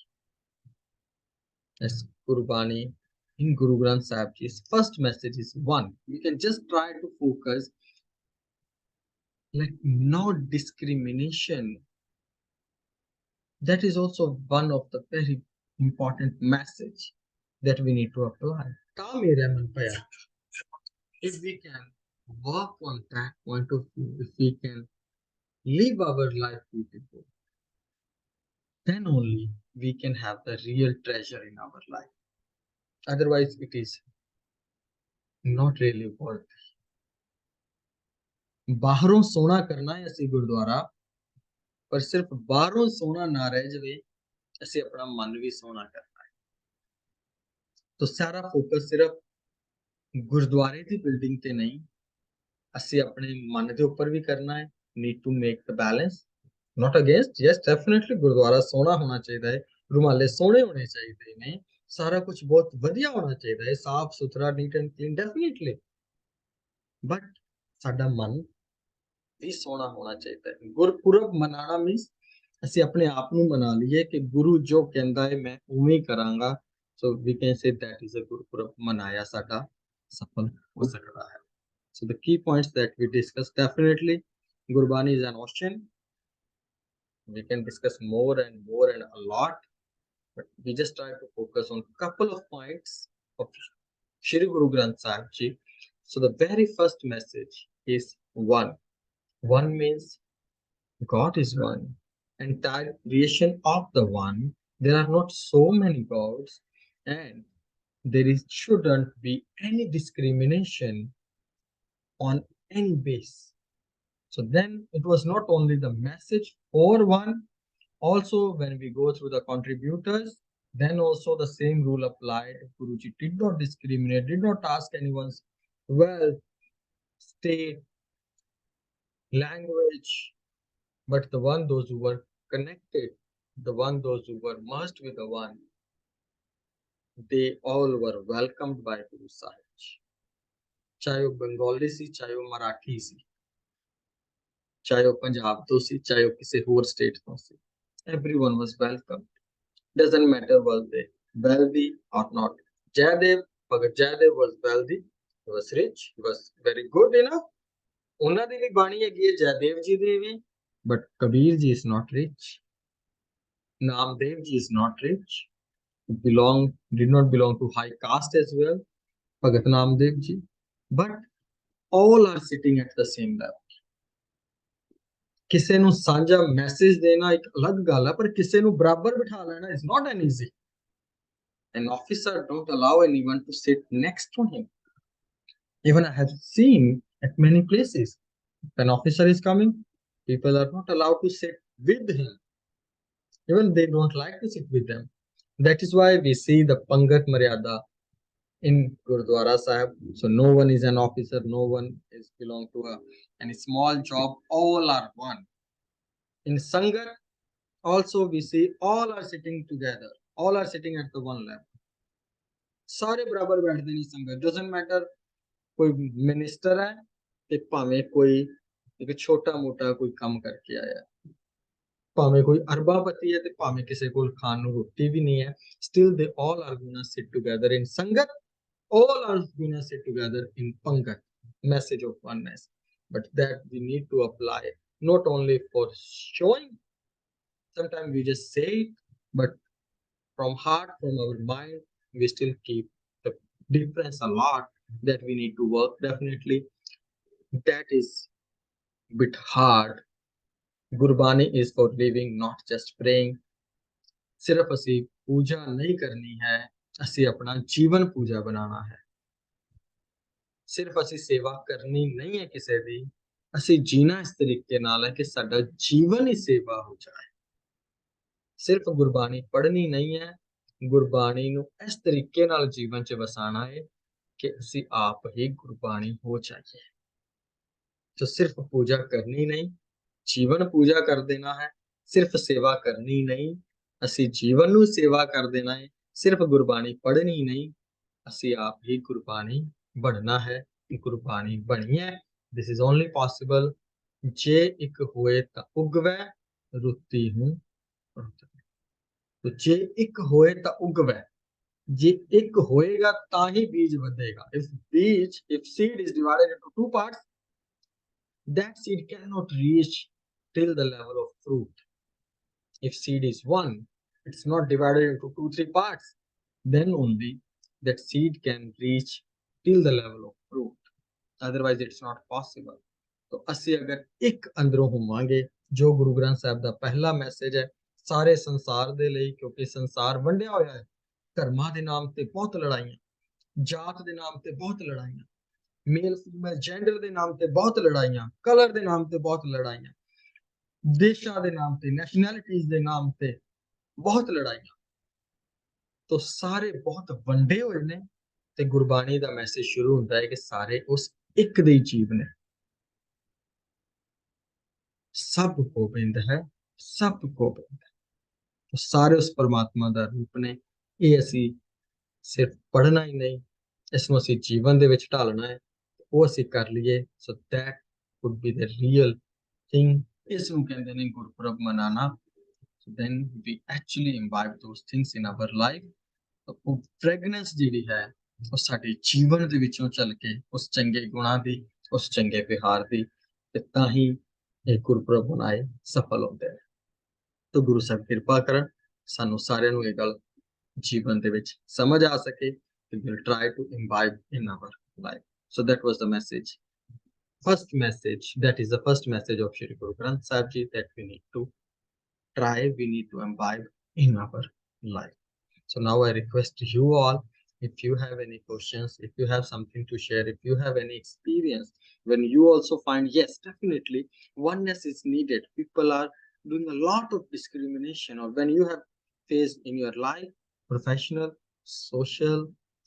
As Gurbani in Guru Granth Sahib's first message is one. We can just try to focus like no discrimination. That is also one of the very important message that we need to apply. Ta mere man paya. If we can work on that point of view, if we can live our life beautiful, then only we can have the real treasure in our life. Otherwise, it is not really worth. ਬਾਹਰੋਂ ਸੋਹਣਾ ਕਰਨਾ ਹੈ ਅਸੀਂ ਗੁਰਦੁਆਰਾ, ਪਰ ਸਿਰਫ ਬਾਹਰੋਂ ਸੋਹਣਾ ਨਾ ਰਹਿ ਜਾਵੇ, ਅਸੀਂ ਆਪਣਾ ਮਨ ਵੀ ਸੋਹਣਾ ਕਰਨਾ ਹੈ। तो सारा फोकस सिर्फ गुरुद्वारे की बिल्डिंग ते नहीं, ਅਸੀਂ ਆਪਣੇ ਮਨ ਦੇ ਉੱਪਰ ਵੀ ਕਰਨਾ ਹੈ। Need to make the balance, not against, yes definitely gurdwara ਸੋਹਣਾ ਹੋਣਾ ਚਾਹੀਦਾ ਹੈ, ਰੁਮਾਲੇ ਸੋਹਣੇ ਹੋਣੇ ਚਾਹੀਦੇ ਨੇ, ਸਾਰਾ ਕੁਝ ਬਹੁਤ ਵਧੀਆ ਹੋਣਾ ਚਾਹੀਦਾ ਹੈ, ਸਾਫ ਸੁਥਰਾ, neat and clean definitely, but ਸਾਡਾ ਮਨ ਵੀ ਸੋਹਣਾ ਹੋਣਾ ਚਾਹੀਦਾ ਹੈ। ਗੁਰਪੁਰਬ ਮਨਾਣਾ ਮੀਨਸ ਅਸੀਂ ਆਪਣੇ ਆਪ ਨੂੰ ਮਨਾ ਲਈਏ ਕਿ ਗੁਰੂ ਜੋ ਕਹਿੰਦਾ ਹੈ ਮੈਂ ਉਵੇਂ ਹੀ ਕਰਾਂਗਾ, so we can say that is a Gurpurab ਮਨਾਇਆ ਸਾਡਾ ਸਫਲ ਹੋ ਸਕਦਾ ਹੈ। So the key points that we discussed, definitely Gurbani is an ocean. We can discuss more and a lot, but we just try to focus on couple of points of Shri Guru Granth Sahib Ji. So the very first message is one. One means God is one. Entire creation of the one. There are not so many gods, and shouldn't be any discrimination on any base. So then it was not only the message for one, also when we go through the contributors, then also the same rule applied. Guruji did not discriminate, did not ask anyone's wealth, state, language, but the one, those who were connected, the one, those who were merged with the one, they all were welcomed by Guru Sahib. चाहे वो बंगाली सी, चाहे वो मराठी सी, चाहे वो पंजाब तो सी, चाहे वो किसी होर स्टेट तो सी, everyone was welcome. Doesn't matter was they wealthy or not. Jayadev, Bhagat Jayadev was wealthy, he was rich, he was very good enough. ਉਹਨਾਂ ਦੀ ਵੀ ਬਾਣੀ ਹੈਗੀ ਹੈ ਜੈਦੇਵ ਜੀ ਦੀ ਵੀ, but Kabir ji is not rich. Namdev ji is not rich. Did not belong to high caste as well. Bhagat Namdev ji, but all are sitting at the same level. ਕਿਸੇ ਨੂੰ ਸਾਂਝਾ message ਦੇਣਾ ਇੱਕ ਅਲੱਗ ਗੱਲ ਹੈ, ਪਰ ਕਿਸੇ ਨੂੰ ਬਰਾਬਰ ਬਿਠਾ ਲੈਣਾ is not an easy. An officer don't allow anyone to sit next to him. Even I have seen at many places, if an officer is coming, people are not allowed to sit with him. Even they don't like to sit with them. That is why we see the Pangat Maryada in Gurdwara Sahib. So no one is an officer, no one is belong to any small job, all are one. In Sangat also we see all are sitting together, all are sitting at the one level. ਸਾਰੇ ਬਰਾਬਰ ਬੈਠਦੇ ਨੇ ਸੰਗਤ, doesn't matter ਕੋਈ minister ਹੈ ਤੇ ਭਾਵੇਂ ਕੋਈ ਇੱਕ ਛੋਟਾ ਮੋਟਾ ਕੋਈ ਕੰਮ ਕਰਕੇ ਆਇਆ, ਭਾਵੇਂ ਕੋਈ ਅਰਬਾਪਤੀ ਹੈ ਤੇ ਭਾਵੇਂ ਕਿਸੇ ਕੋਲ ਖਾਣ ਨੂੰ ਰੋਟੀ ਵੀ ਨਹੀਂ ਹੈ, still they all are gonna sit together in sangat, all are gonna sit together in pangat, message of oneness. But that we need to apply not only for showing, sometimes we just say it, but from heart, from our mind, we still keep the difference a lot that we need to work. Definitely, that is a bit hard. Gurbani is for living, not just praying. ਸਿਰਫ ਅਸੀਂ ਪੂਜਾ ਨਹੀਂ ਕਰਨੀ ਹੈ, ਅਸੀਂ ਆਪਣਾ ਜੀਵਨ ਪੂਜਾ ਬਣਾਉਣਾ ਹੈ। ਸਿਰਫ ਅਸੀਂ ਸੇਵਾ ਕਰਨੀ ਨਹੀਂ ਹੈ ਕਿਸੇ ਦੀ, ਅਸੀਂ ਜੀਣਾ ਇਸ ਤਰੀਕੇ ਨਾਲ ਹੈ ਕਿ ਸਾਡਾ ਜੀਵਨ ਹੀ ਸੇਵਾ ਹੋ ਜਾਏ। ਸਿਰਫ ਗੁਰਬਾਣੀ ਪੜ੍ਹਨੀ ਨਹੀਂ ਹੈ, ਗੁਰਬਾਣੀ ਨੂੰ ਇਸ ਤਰੀਕੇ ਨਾਲ ਜੀਵਨ 'ਚ ਵਸਾਣਾ ਹੈ ਕਿ ਅਸੀਂ ਆਪ ਹੀ ਗੁਰਬਾਣੀ ਹੋ ਜਾਈਏ। तो सिर्फ पूजा करनी नहीं, जीवन पूजा कर देना है। सिर्फ सेवा करनी नहीं, ਅਸੀਂ ਜੀਵਨ ਨੂੰ ਸੇਵਾ ਕਰ ਦੇਣਾ ਹੈ। ਸਿਰਫ ਗੁਰਬਾਣੀ ਪੜ੍ਹਨੀ ਨਹੀਂ, ਅਸੀਂ ਆਪ ਹੀ ਗੁਰਬਾਣੀ ਬਣਨਾ ਹੈ। ਗੁਰਬਾਣੀ ਬਣੀਏ, this is only possible ਜੇ ਇੱਕ ਹੋਏ ਤਾਂ ਉਗਵੈ, ਰੁੱਤੀ ਹੂੰ तो ਜੇ ਇੱਕ ਹੋਏ ਤਾਂ ਉਗਵੈ, ਜੇ ਇੱਕ ਹੋਏਗਾ ਤਾਂ ਹੀ ਬੀਜ ਵਧੇਗਾ। if seed is divided into two parts, that seed cannot reach till the level of fruit. If seed is one, it's not divided into 2-3 parts, then only that seed can reach till the level of fruit. Otherwise it's not possible. तो ਅਸੀਂ ਅਗਰ ਇੱਕ ਅੰਦਰੋਂ ਹੋਵਾਂਗੇ, ਜੋ ਗੁਰੂ ਗ੍ਰੰਥ ਸਾਹਿਬ ਦਾ ਪਹਿਲਾ message ਹੈ ਸਾਰੇ ਸੰਸਾਰ ਦੇ ਲਈ, ਕਿਉਂਕਿ ਸੰਸਾਰ ਵੰਡਿਆ ਹੋਇਆ ਹੈ। ਧਰਮਾਂ ਦੇ ਨਾਮ ਤੇ ਬਹੁਤ ਲੜਾਈਆਂ, ਜਾਤ ਦੇ ਨਾਮ ਤੇ ਬਹੁਤ ਲੜਾਈਆਂ, ਮੇਲ ਫੀਮੇਲ ਜੈਂਡਰ ਦੇ ਨਾਮ ਤੇ ਬਹੁਤ ਲੜਾਈਆਂ, ਕਲਰ ਦੇ ਨਾਮ ਤੇ ਬਹੁਤ ਲੜਾਈਆਂ, ਦੇਸ਼ਾਂ ਦੇ ਨਾਮ ਤੇ, ਨੈਸ਼ਨੈਲਿਟੀਜ਼ ਦੇ ਨਾਮ ਤੇ ਬਹੁਤ ਲੜਾਈਆਂ। तो ਸਾਰੇ ਬਹੁਤ ਵੰਡੇ ਹੋਏ ਨੇ ਤੇ ਗੁਰਬਾਣੀ ਦਾ ਮੈਸੇਜ ਸ਼ੁਰੂ ਹੁੰਦਾ ਹੈ ਕਿ ਸਾਰੇ ਉਸ ਇੱਕ ਦੇ ਜੀਵ ਨੇ। ਸਭ ਗੋਬਿੰਦ ਹੈ, ਸਭ ਗੋਬਿੰਦ ਹੈ। तो ਸਾਰੇ ਉਸ ਪਰਮਾਤਮਾ ਦਾ ਰੂਪ ਨੇ। ਇਹ ਅਸੀਂ ਸਿਰਫ ਪੜ੍ਹਨਾ ਹੀ ਨਹੀਂ, ਇਸ ਨੂੰ ਅਸੀਂ ਜੀਵਨ ਦੇ ਵਿੱਚ ਢਾਲਣਾ ਹੈ। ਉਹ ਅਸੀਂ ਕਰ ਲਈਏ, so that would be the real thing। ਇਸ ਨੂੰ ਕਹਿੰਦੇ ਨੇ Gurpurab ਮਨਾਣਾ। So then we actually imbibe those things in our life। तो ਉਹ ਫ੍ਰੈਗਨੈਂਸ ਜਿਹੜੀ ਹੈ ਉਹ ਸਾਡੇ ਜੀਵਨ ਦੇ ਵਿੱਚੋਂ ਚੱਲ ਕੇ ਉਸ ਚੰਗੇ ਗੁਣਾਂ ਦੀ, ਉਸ ਚੰਗੇ ਵਿਹਾਰ ਦੀ, ਤੇ ਤਾਂ ਹੀ ਇਹ ਗੁਰਪੁਰਬ ਮਨਾਏ ਸਫਲ ਹੁੰਦੇ ਨੇ। तो ਗੁਰੂ ਸਾਹਿਬ ਕਿਰਪਾ ਕਰਨ ਸਾਨੂੰ ਸਾਰਿਆਂ ਨੂੰ ਇਹ ਗੱਲ ਜੀਵਨ ਦੇ ਵਿੱਚ ਸਮਝ ਆ ਸਕੇ। We will try to imbibe in our life। So that was the message, first message, that is the first message of Shri Guru Granth Sahib Ji, that we need to try, we need to imbibe in our life। So now I request you all, if you have any questions, if you have something to share, if you have any experience when you also find, yes, definitely oneness is needed, people are doing a lot of discrimination, or when you have faced in your life, professional, social,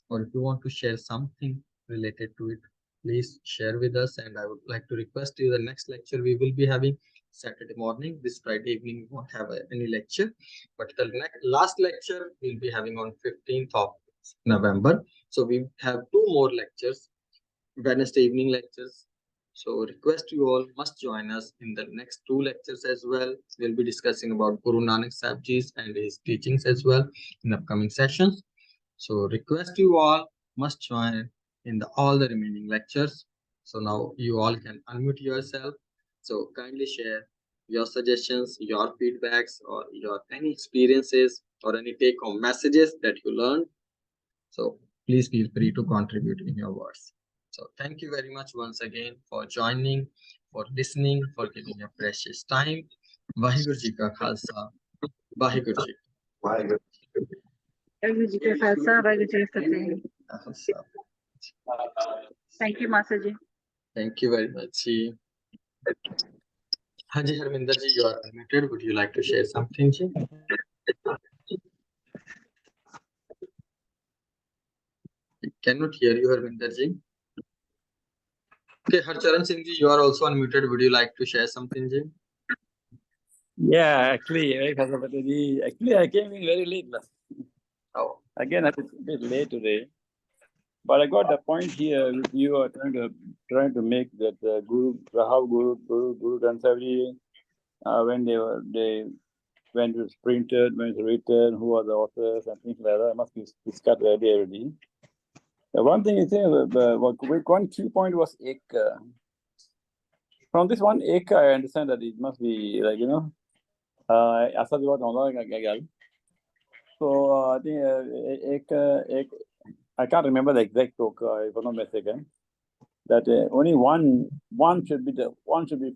or if you want to share something related to it, please share with us। And I would like to request you, the next lecture we will be having Saturday morning. This Friday evening we won't have any lecture, but the last lecture we'll be having on 15th of November। So we have 2 more lectures, Wednesday evening lectures। So request you all must join us in the next 2 lectures as well। We'll be discussing about Guru Nanak Sahib Ji and his teachings as well in upcoming sessions। So request you all must join in all the remaining lectures। So now you all can unmute yourself। So kindly share your suggestions, your feedbacks, or your any experiences or any take-home messages that you learned। So please feel free to contribute in your words। So thank you very much once again for joining, for listening, for giving your precious time। Waheguru ji ਕਾ ਖਾਲਸਾ, ਵਾਹਿਗੁਰੂ ਜੀ ਵਾਹਿਗੁਰੂ ਜੀ ਕਾ ਖਾਲਸਾ, ਵਾਹਿਗੁਰੂ ਜੀ ਕੀ ਫਤਿਹ। Thank you, Master Ji। Thank you very much ji। Haji Harminder ji, you are unmuted, would you like to share something ji? I cannot hear you Harminder ji। Okay, Harcharan Singh ji, you are also unmuted, would you like to share something ji? Yeah, actually I came in very late last. Oh, Again, I was a bit late today, but I got the point here. You are trying to make that Guru Granth Sahib Ji, when they when it was printed, when it was written, who are the authors and things like that, must be discussed already. The one thing is, one key point was Ek. From this one Ek, I understand that it must be like, asal diwat online gagal. So I think I can't remember the exact talk, if I'm not mistaken. That only one should be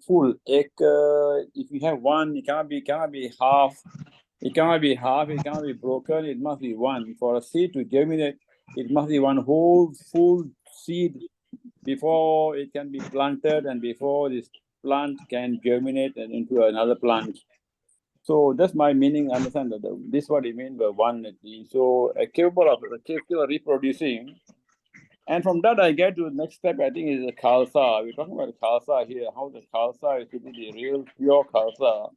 full. If you have one, it cannot be half. It cannot be half. It cannot be broken. It must be one. For a seed to germinate, it must be one whole full seed before it can be planted and before this plant can germinate and into another plant. So that's my meaning. Understand that this is what it means by one. So capable of reproducing. And from that, I get to the next step, I think, is the Khalsa. We're talking about Khalsa here, how the Khalsa is to be the real pure Khalsa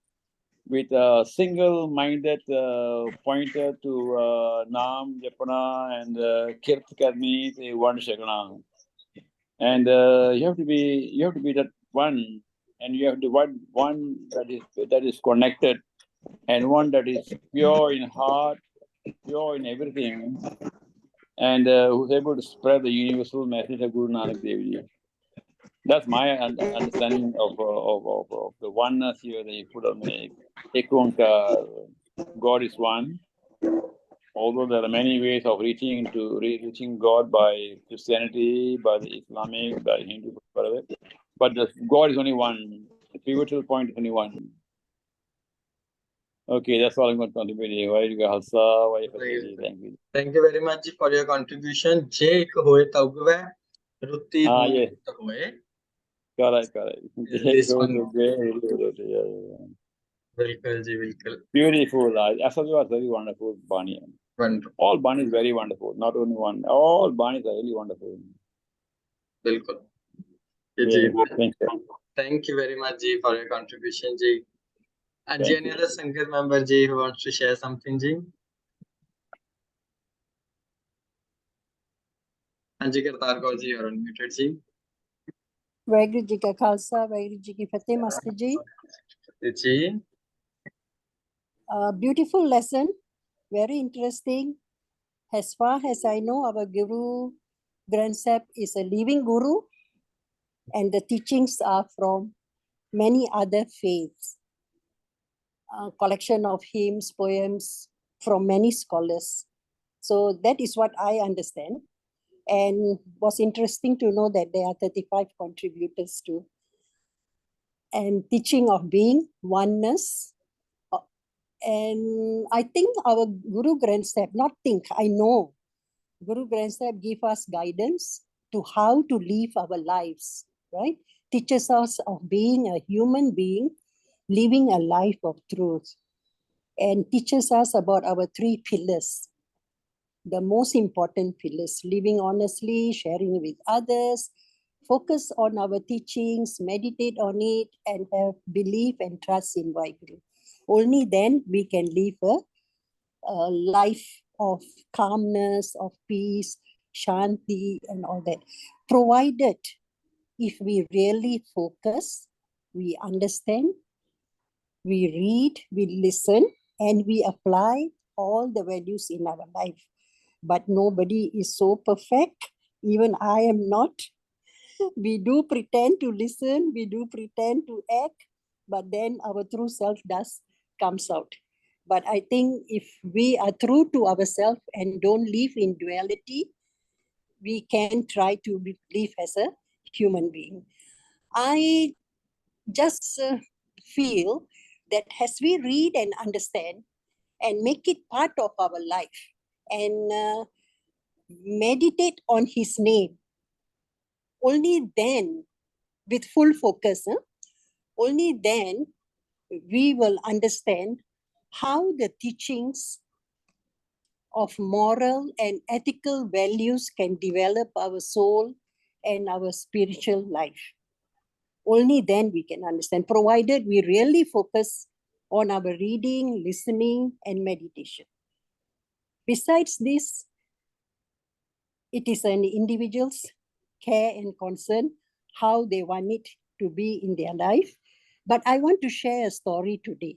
with a single-minded pointer to Nam, Japana, and Kirt Karmi, the one Shagana. And you have to be that one, and you have to one that is connected, and one that is pure in heart, pure in everything, and who's able to spread the universal message of Guru Nanak Dev Ji. That's my understanding of the oneness here that you put on the Ekonkar. God is one. Although there are many ways of reaching God by Christianity, by the Islamic, by Hindu, whatever, but God is only one. The pivotal point is only one. Okay, that's all I'm going to contribute. Thank you. Thank you very much for your contribution. Jake hoye tawwe, rutti Yes. hoye. Correct. This one. Beautiful. Asadu was very wonderful, Bani. Wonderful. All Bani is very wonderful. Not only one. All Banis are really wonderful. Bilkul. Yeah, thank you. Thank you very much, Ji, for your contribution, Ji. And Ji, any other Sangat member, Ji, who wants to share something, Ji? Anji Kartar Kaur Ji, you're unmuted, Ji. Vaheguru Ji ka Khalsa, Vaheguru Ji ki Fateh, Master Ji. Ji. Beautiful lesson, very interesting. As far as I know, our Guru Granth Sahib is a living Guru, and the teachings are from many other faiths. Collection of hymns, poems from many scholars. So that is what I understand. And was interesting to know that there are 35 contributors to. And teaching of being, oneness. And I think our Guru Granth Sahib, not think, I know, Guru Granth Sahib give us guidance to how to live our lives, right? Teaches us of being a human being, living a life of truth, and teaches us about our three pillars. The most important pillars: living honestly, sharing with others, focus on our teachings, meditate on it, and have belief and trust in Vaheguru. Only then we can live a life of calmness, of peace, shanti, and all that. Provided if we really focus, we understand, we read, we listen, and we apply all the values in our life. But nobody is so perfect. Even I am not. We do pretend to listen, we do pretend to act, but then our true self comes out. But I think if we are true to ourselves and don't live in duality, we can try to live as a human being. I just feel that as we read and understand and make it part of our life and meditate on his name, only then, with full focus, only then we will understand how the teachings of moral and ethical values can develop our soul and our spiritual life. Only then we can understand, provided we really focus on our reading, listening, and meditation. Besides this, it is an individual's care and concern how they want it to be in their life. But I want to share a story today.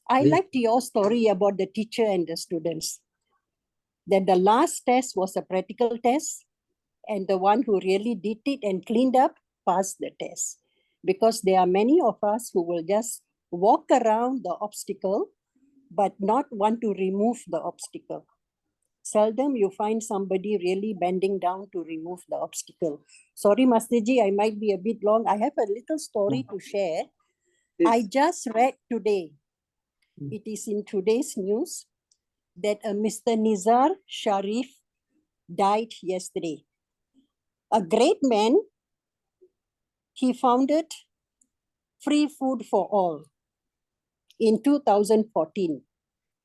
I liked your story about the teacher and the students. That the last test was a practical test, and the one who really did it and cleaned up passed the test. Because there are many of us who will just walk around the obstacle but not want to remove the obstacle. Seldom you find somebody really bending down to remove the obstacle. Sorry, Masterji, I might be a bit long. I have a little story to share. I just read today, it is in today's news, that a Mr. Nizar Sharif died yesterday. A great man. He founded Free Food for All in 2014.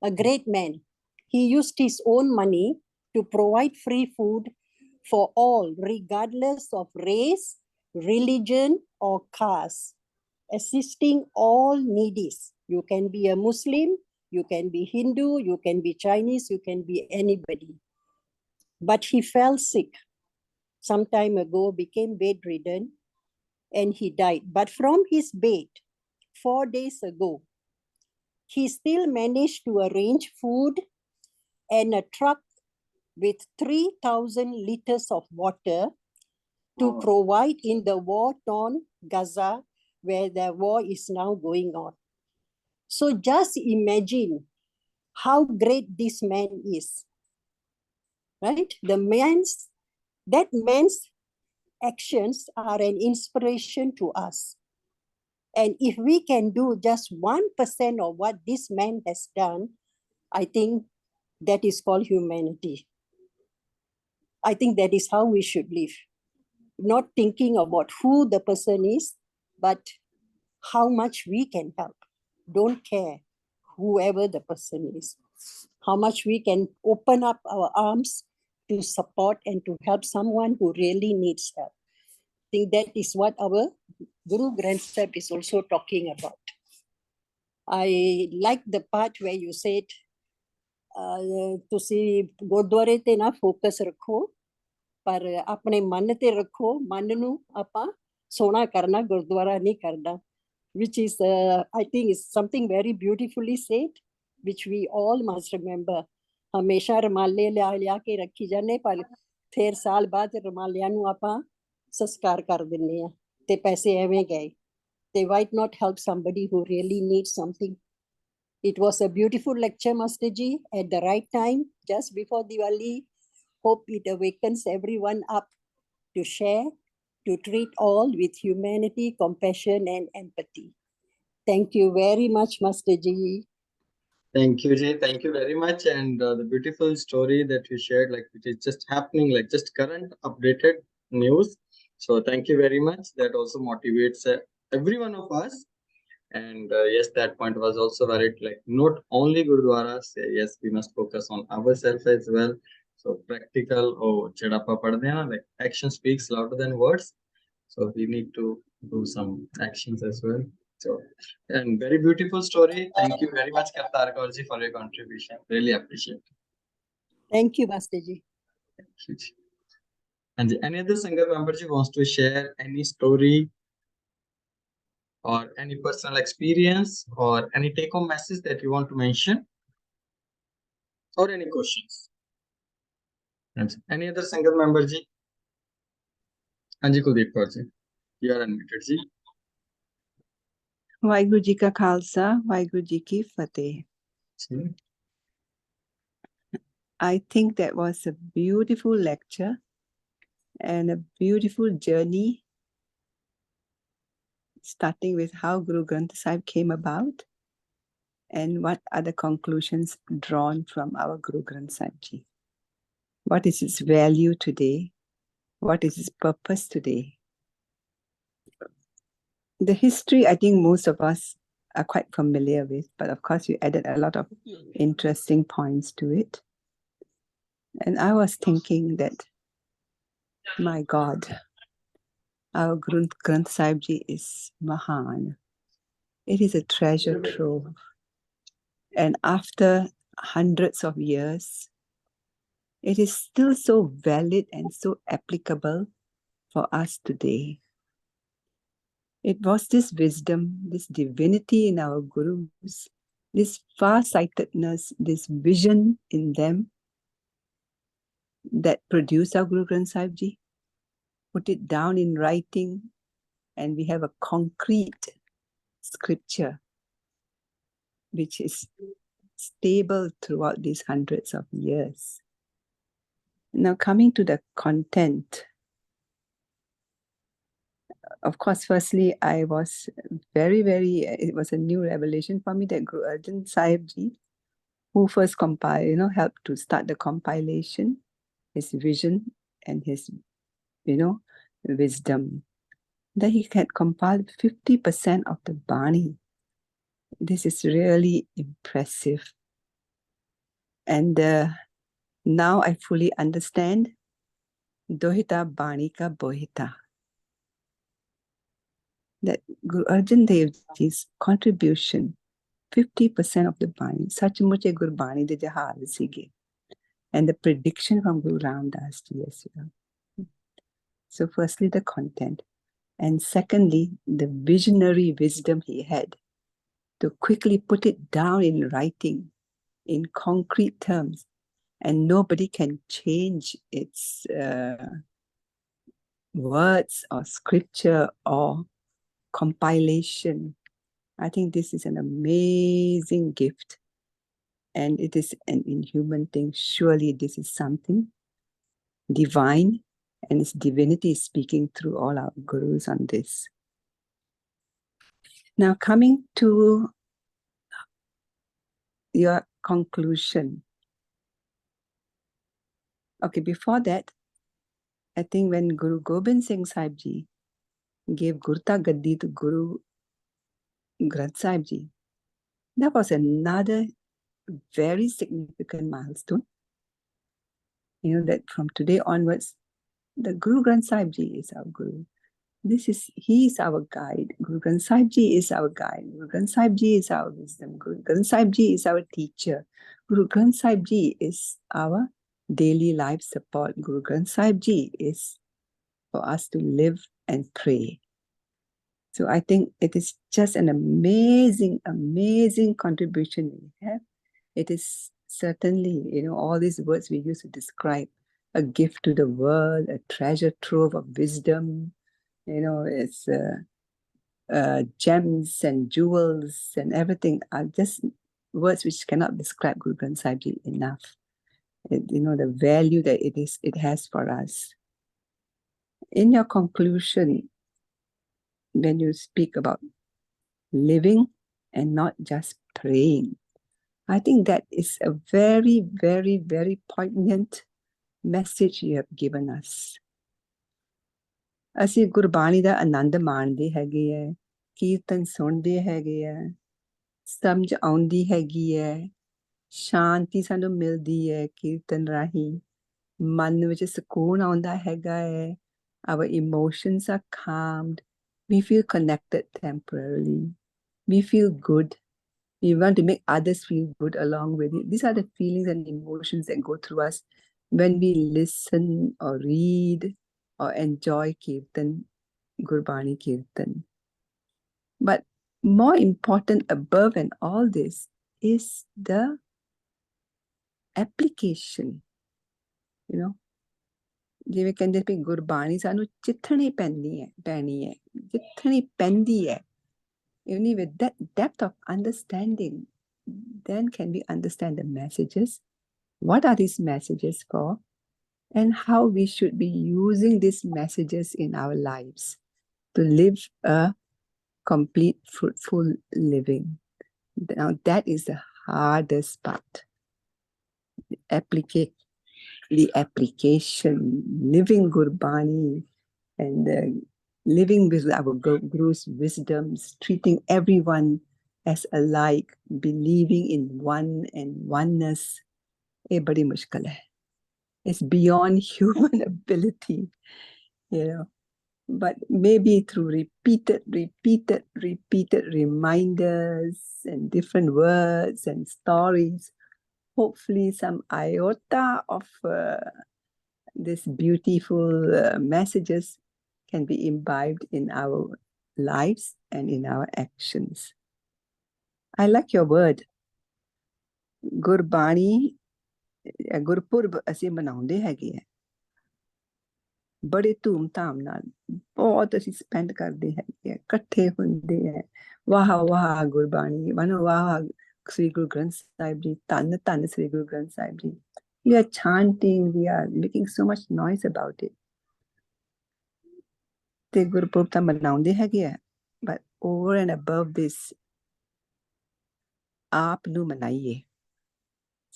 A great man. He used his own money to provide free food for all, regardless of race, religion, or caste, assisting all needies. You can be a Muslim, you can be Hindu, you can be Chinese, you can be anybody. But he fell sick some time ago, became bedridden, and he died. But from his bed, 4 days ago, he still managed to arrange food and a truck with 3,000 liters of water to provide in the war-torn Gaza, where the war is now going on. So just imagine how great this man is, right? That man's actions are an inspiration to us. And if we can do just 1% of what this man has done, I think that is called humanity. I think that is how we should live. Not thinking about who the person is, but how much we can help. Don't care whoever the person is. How much we can open up our arms to support and to help someone who really needs help. I think that is what our Guru Granth Sahib is also talking about. I like the part where you said, ਤੁਸੀਂ ਗੁਰਦੁਆਰੇ ਤੇ ਨਾ focus ਰੱਖੋ ਪਰ ਆਪਣੇ ਮਨ ਤੇ ਰੱਖੋ ਮਨ ਨੂੰ ਆਪਾਂ ਸੋਹਣਾ ਕਰਨਾ ਗੁਰਦੁਆਰਾ ਨਹੀਂ ਕਰਨਾ which is I think is something very beautifully said which we all must remember ਹਮੇਸ਼ਾ ਰਮਾਲੇ ਲਿਆ ਕੇ ਰੱਖੀ ਜਾਂਦੇ ਪਰ ਫਿਰ ਸਾਲ ਬਾਅਦ ਰਮਾਲਿਆਂ ਨੂੰ ਆਪਾਂ ਸੰਸਕਾਰ ਕਰ ਦਿੰਦੇ ਆ ਤੇ ਪੈਸੇ ਐਵੇਂ ਗਏ they might not help somebody who really needs something. It was a beautiful lecture, Master Ji, at the right time, just before Diwali. Hope it awakens everyone up to share, to treat all with humanity, compassion, and empathy. Thank you very much, Master Ji. Thank you, Ji. Thank you very much. And the beautiful story that you shared, like it is just happening, like just current updated news. So thank you very much. That also motivates every one of us. And yes, that point was also valid. Like not only Gurdwaras, yes, we must focus on ourselves as well. So practical, chadapa padde na, like action speaks louder than words. So we need to do some actions as well. So, and very beautiful story. Thank you very much, Kartar Kaurji, for your contribution. Really appreciate it. Thank you, Master Ji. Thank you, Ji. And any other Sangha member Ji wants to share any story or any personal experience or any take-home message that you want to mention or any questions? And any other Sangha member Ji? Anji Kuldeep Kaur Ji, you are unmuted Ji. Waheguru ji ਕਾ ਖਾਲਸਾ ਵਾਹਿਗੁਰੂ ਜੀ ਕੀ ਫਤਿਹ. I think that was a beautiful lecture and a beautiful journey, starting with how Guru Granth Sahib came about and what are the conclusions drawn from our Guru Granth Sahib Ji. What is its value today? What is its purpose today? The history, I think most of us are quite familiar with, but of course you added a lot of interesting points to it. And I was thinking that, my God, our Granth Sahib Ji is Mahan. It is a treasure trove. And after hundreds of years, it is still so valid and so applicable for us today. It was this wisdom, this divinity in our Gurus, this far-sightedness, this vision in them that produced our Guru Granth Sahib Ji, put it down in writing, and we have a concrete scripture which is stable throughout these hundreds of years. Now, coming to the content. Of course, firstly, I was it was a new revelation for me that Guru Arjan Sahib Ji, who first helped to start the compilation, his vision and his, wisdom, that he had compiled 50% of the Bani. This is really impressive. And now I fully understand Dohita Bani Ka Bohita. That Guru Arjan Dev Ji's contribution, 50% of the Bani, Sachmuche Guru Bani de Jahal Sige. And the prediction from Guru Ramdas Ji as well. So firstly, the content. And secondly, the visionary wisdom he had to quickly put it down in writing, in concrete terms. And nobody can change its words or scripture or compilation. I think this is an amazing gift. And it is an inhuman thing. Surely this is something divine, and its divinity is speaking through all our gurus on this. Now, coming to your conclusion. Okay, before that, I think when Guru Gobind Singh Sahib Ji gave Gurta Gaddi to Guru Granth Sahib Ji, that was another very significant milestone. That from today onwards, the Guru Granth Sahib Ji is our Guru. He is our guide. Guru Granth Sahib Ji is our guide. Guru Granth Sahib Ji is our wisdom. Guru Granth Sahib Ji is our teacher. Guru Granth Sahib Ji is our daily life support. Guru Granth Sahib Ji is for us to live and pray. So I think it is just an amazing, amazing contribution we have. It is certainly, all these words we use to describe a gift to the world, a treasure trove of wisdom. It's gems and jewels and everything are just words which cannot describe Guru Granth Sahib Ji enough. The value that it has for us. In your conclusion, when you speak about living and not just praying, I think that is a very, very, very poignant message you have given us. ਅਸੀਂ ਗੁਰਬਾਣੀ ਦਾ ਆਨੰਦ ਮਾਣਦੇ ਹੈਗੇ ਹੈ, ਕੀਰਤਨ ਸੁਣਦੇ ਹੈਗੇ ਹੈ, ਸਮਝ ਆਉਂਦੀ ਹੈਗੀ ਹੈ, ਸ਼ਾਂਤੀ ਸਾਨੂੰ ਮਿਲਦੀ ਹੈ ਕੀਰਤਨ ਰਾਹੀਂ, ਮਨ ਵਿੱਚ ਸਕੂਨ ਆਉਂਦਾ ਹੈਗਾ ਹੈ, our emotions are calmed, we feel connected temporarily, we feel good, we want to make others feel good along with it. These are the feelings and emotions that go through us when we listen or read or enjoy Kirtan, Gurbani Kirtan. But more important above and all this is the application. ਜਿਵੇਂ ਕਹਿੰਦੇ ਵੀ ਗੁਰਬਾਣੀ ਸਾਨੂੰ ਚਿੱਥਣੀ ਪੈਣੀ ਹੈ ਚਿੱਥਣੀ ਪੈਂਦੀ ਹੈ. Only with that depth of understanding, then can we understand the messages. What are these messages for? And how we should be using these messages in our lives to live a complete, fruitful living. Now that is the hardest part. The application, living Gurbani and living with our Guru's wisdoms, treating everyone as alike, believing in one and oneness. Ye badi mushkil hai. It's beyond human ability, But maybe through repeated reminders and different words and stories, hopefully some iota of these beautiful messages can be imbibed in our lives and in our actions. I like your word. Gurbani, Gurpurb ਅਸੀਂ ਮਨਾਉਂਦੇ ਹੈਗੇ ਆ ਬੜੇ ਧੂਮ-ਧਾਮ ਨਾਲ ਬਹੁਤ ਅਸੀਂ spend ਕਰਦੇ ਹੈਗੇ ਆ ਇਕੱਠੇ ਹੁੰਦੇ ਆ ਵਾਹ ਗੁਰਬਾਣੀ ਮਨੋ ਵਾਹ Sri Guru Granth Sahib Ji, Tan Tan Sri Guru Granth Sahib Ji. We are chanting, we are making so much noise about it. ਤੇ ਗੁਰਪੁਰਬ ਤਾਂ ਮਨਾਉਂਦੇ ਹੈਗੇ ਆ, but over and above this, ਆਪ ਨੂੰ ਮਨਾਈਏ,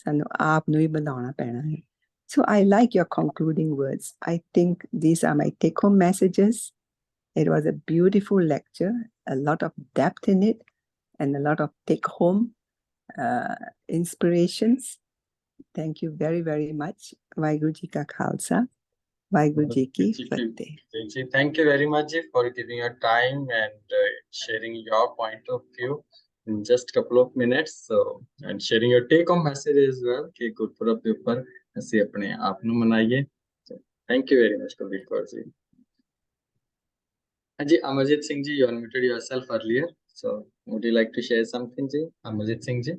ਸਾਨੂੰ ਆਪ ਨੂੰ ਹੀ ਬਣਾਉਣਾ ਪੈਣਾ ਹੈ. So I like your concluding words. I think these are my take-home messages. It was a beautiful lecture, a lot of depth in it, and a lot of take-home inspirations. Thank you very, very much. Vaheguru Ji Ka Khalsa, Vaheguru Ji Ki Fateh. Thank you very much Ji, for giving your time and sharing your point of view in just couple of minutes. So, and sharing your take-home message as well. कि गुरपुरब के ऊपर ਅਸੀਂ ਆਪਣੇ ਆਪ ਨੂੰ ਮਨਾਈਏ. Thank you very much Kabir Kaur Ji. Ji, Amarjit Singh Ji, you unmuted yourself earlier. So, would you like to share something, Ji? Amarjit Singh Ji.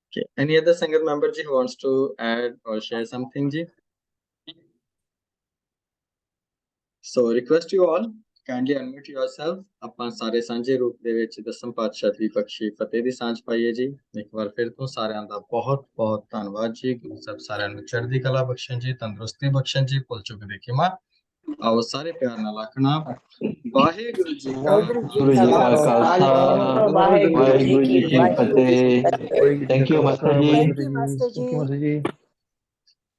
Okay. Any other Sangat member, Ji, who wants to add or share something, Ji? So, request you all, kindly unmute yourself. ਆਪਾਂ ਸਾਰੇ ਸਾਂਝੇ ਰੂਪ ਦੇ ਵਿੱਚ ਦਸਮ ਪਾਤਸ਼ਾਹ ਦੀ ਬਖਸ਼ੀ ਫਤਿਹ ਦੀ ਸਾਂਝ ਪਾਈਏ ਜੀ. ਇੱਕ ਵਾਰ ਫਿਰ ਤੋਂ ਸਾਰਿਆਂ ਦਾ ਬਹੁਤ ਬਹੁਤ ਧੰਨਵਾਦ ਜੀ. ਗੁਰੂ ਸਾਹਿਬ ਸਾਰਿਆਂ ਨੂੰ ਚੜ੍ਹਦੀ ਕਲਾ ਬਖਸ਼ਣ ਜੀ, ਤੰਦਰੁਸਤੀ ਬਖਸ਼ਣ ਜੀ, ਭੁੱਲ ਚੁੱਕ ਦੇ ਖਿਮਾ. ਆਓ ਸਾਰੇ ਪਿਆਰ ਨਾਲ ਆਖਣਾ, ਵਾਹਿਗੁਰੂ ਜੀ ਕਾ ਖਾਲਸਾ, ਵਾਹਿਗੁਰੂ ਜੀ ਕੀ ਫਤਿਹ. ਥੈਂਕ ਯੂ ਮਾਸਟਰ ਜੀ. Thank you, Master Ji.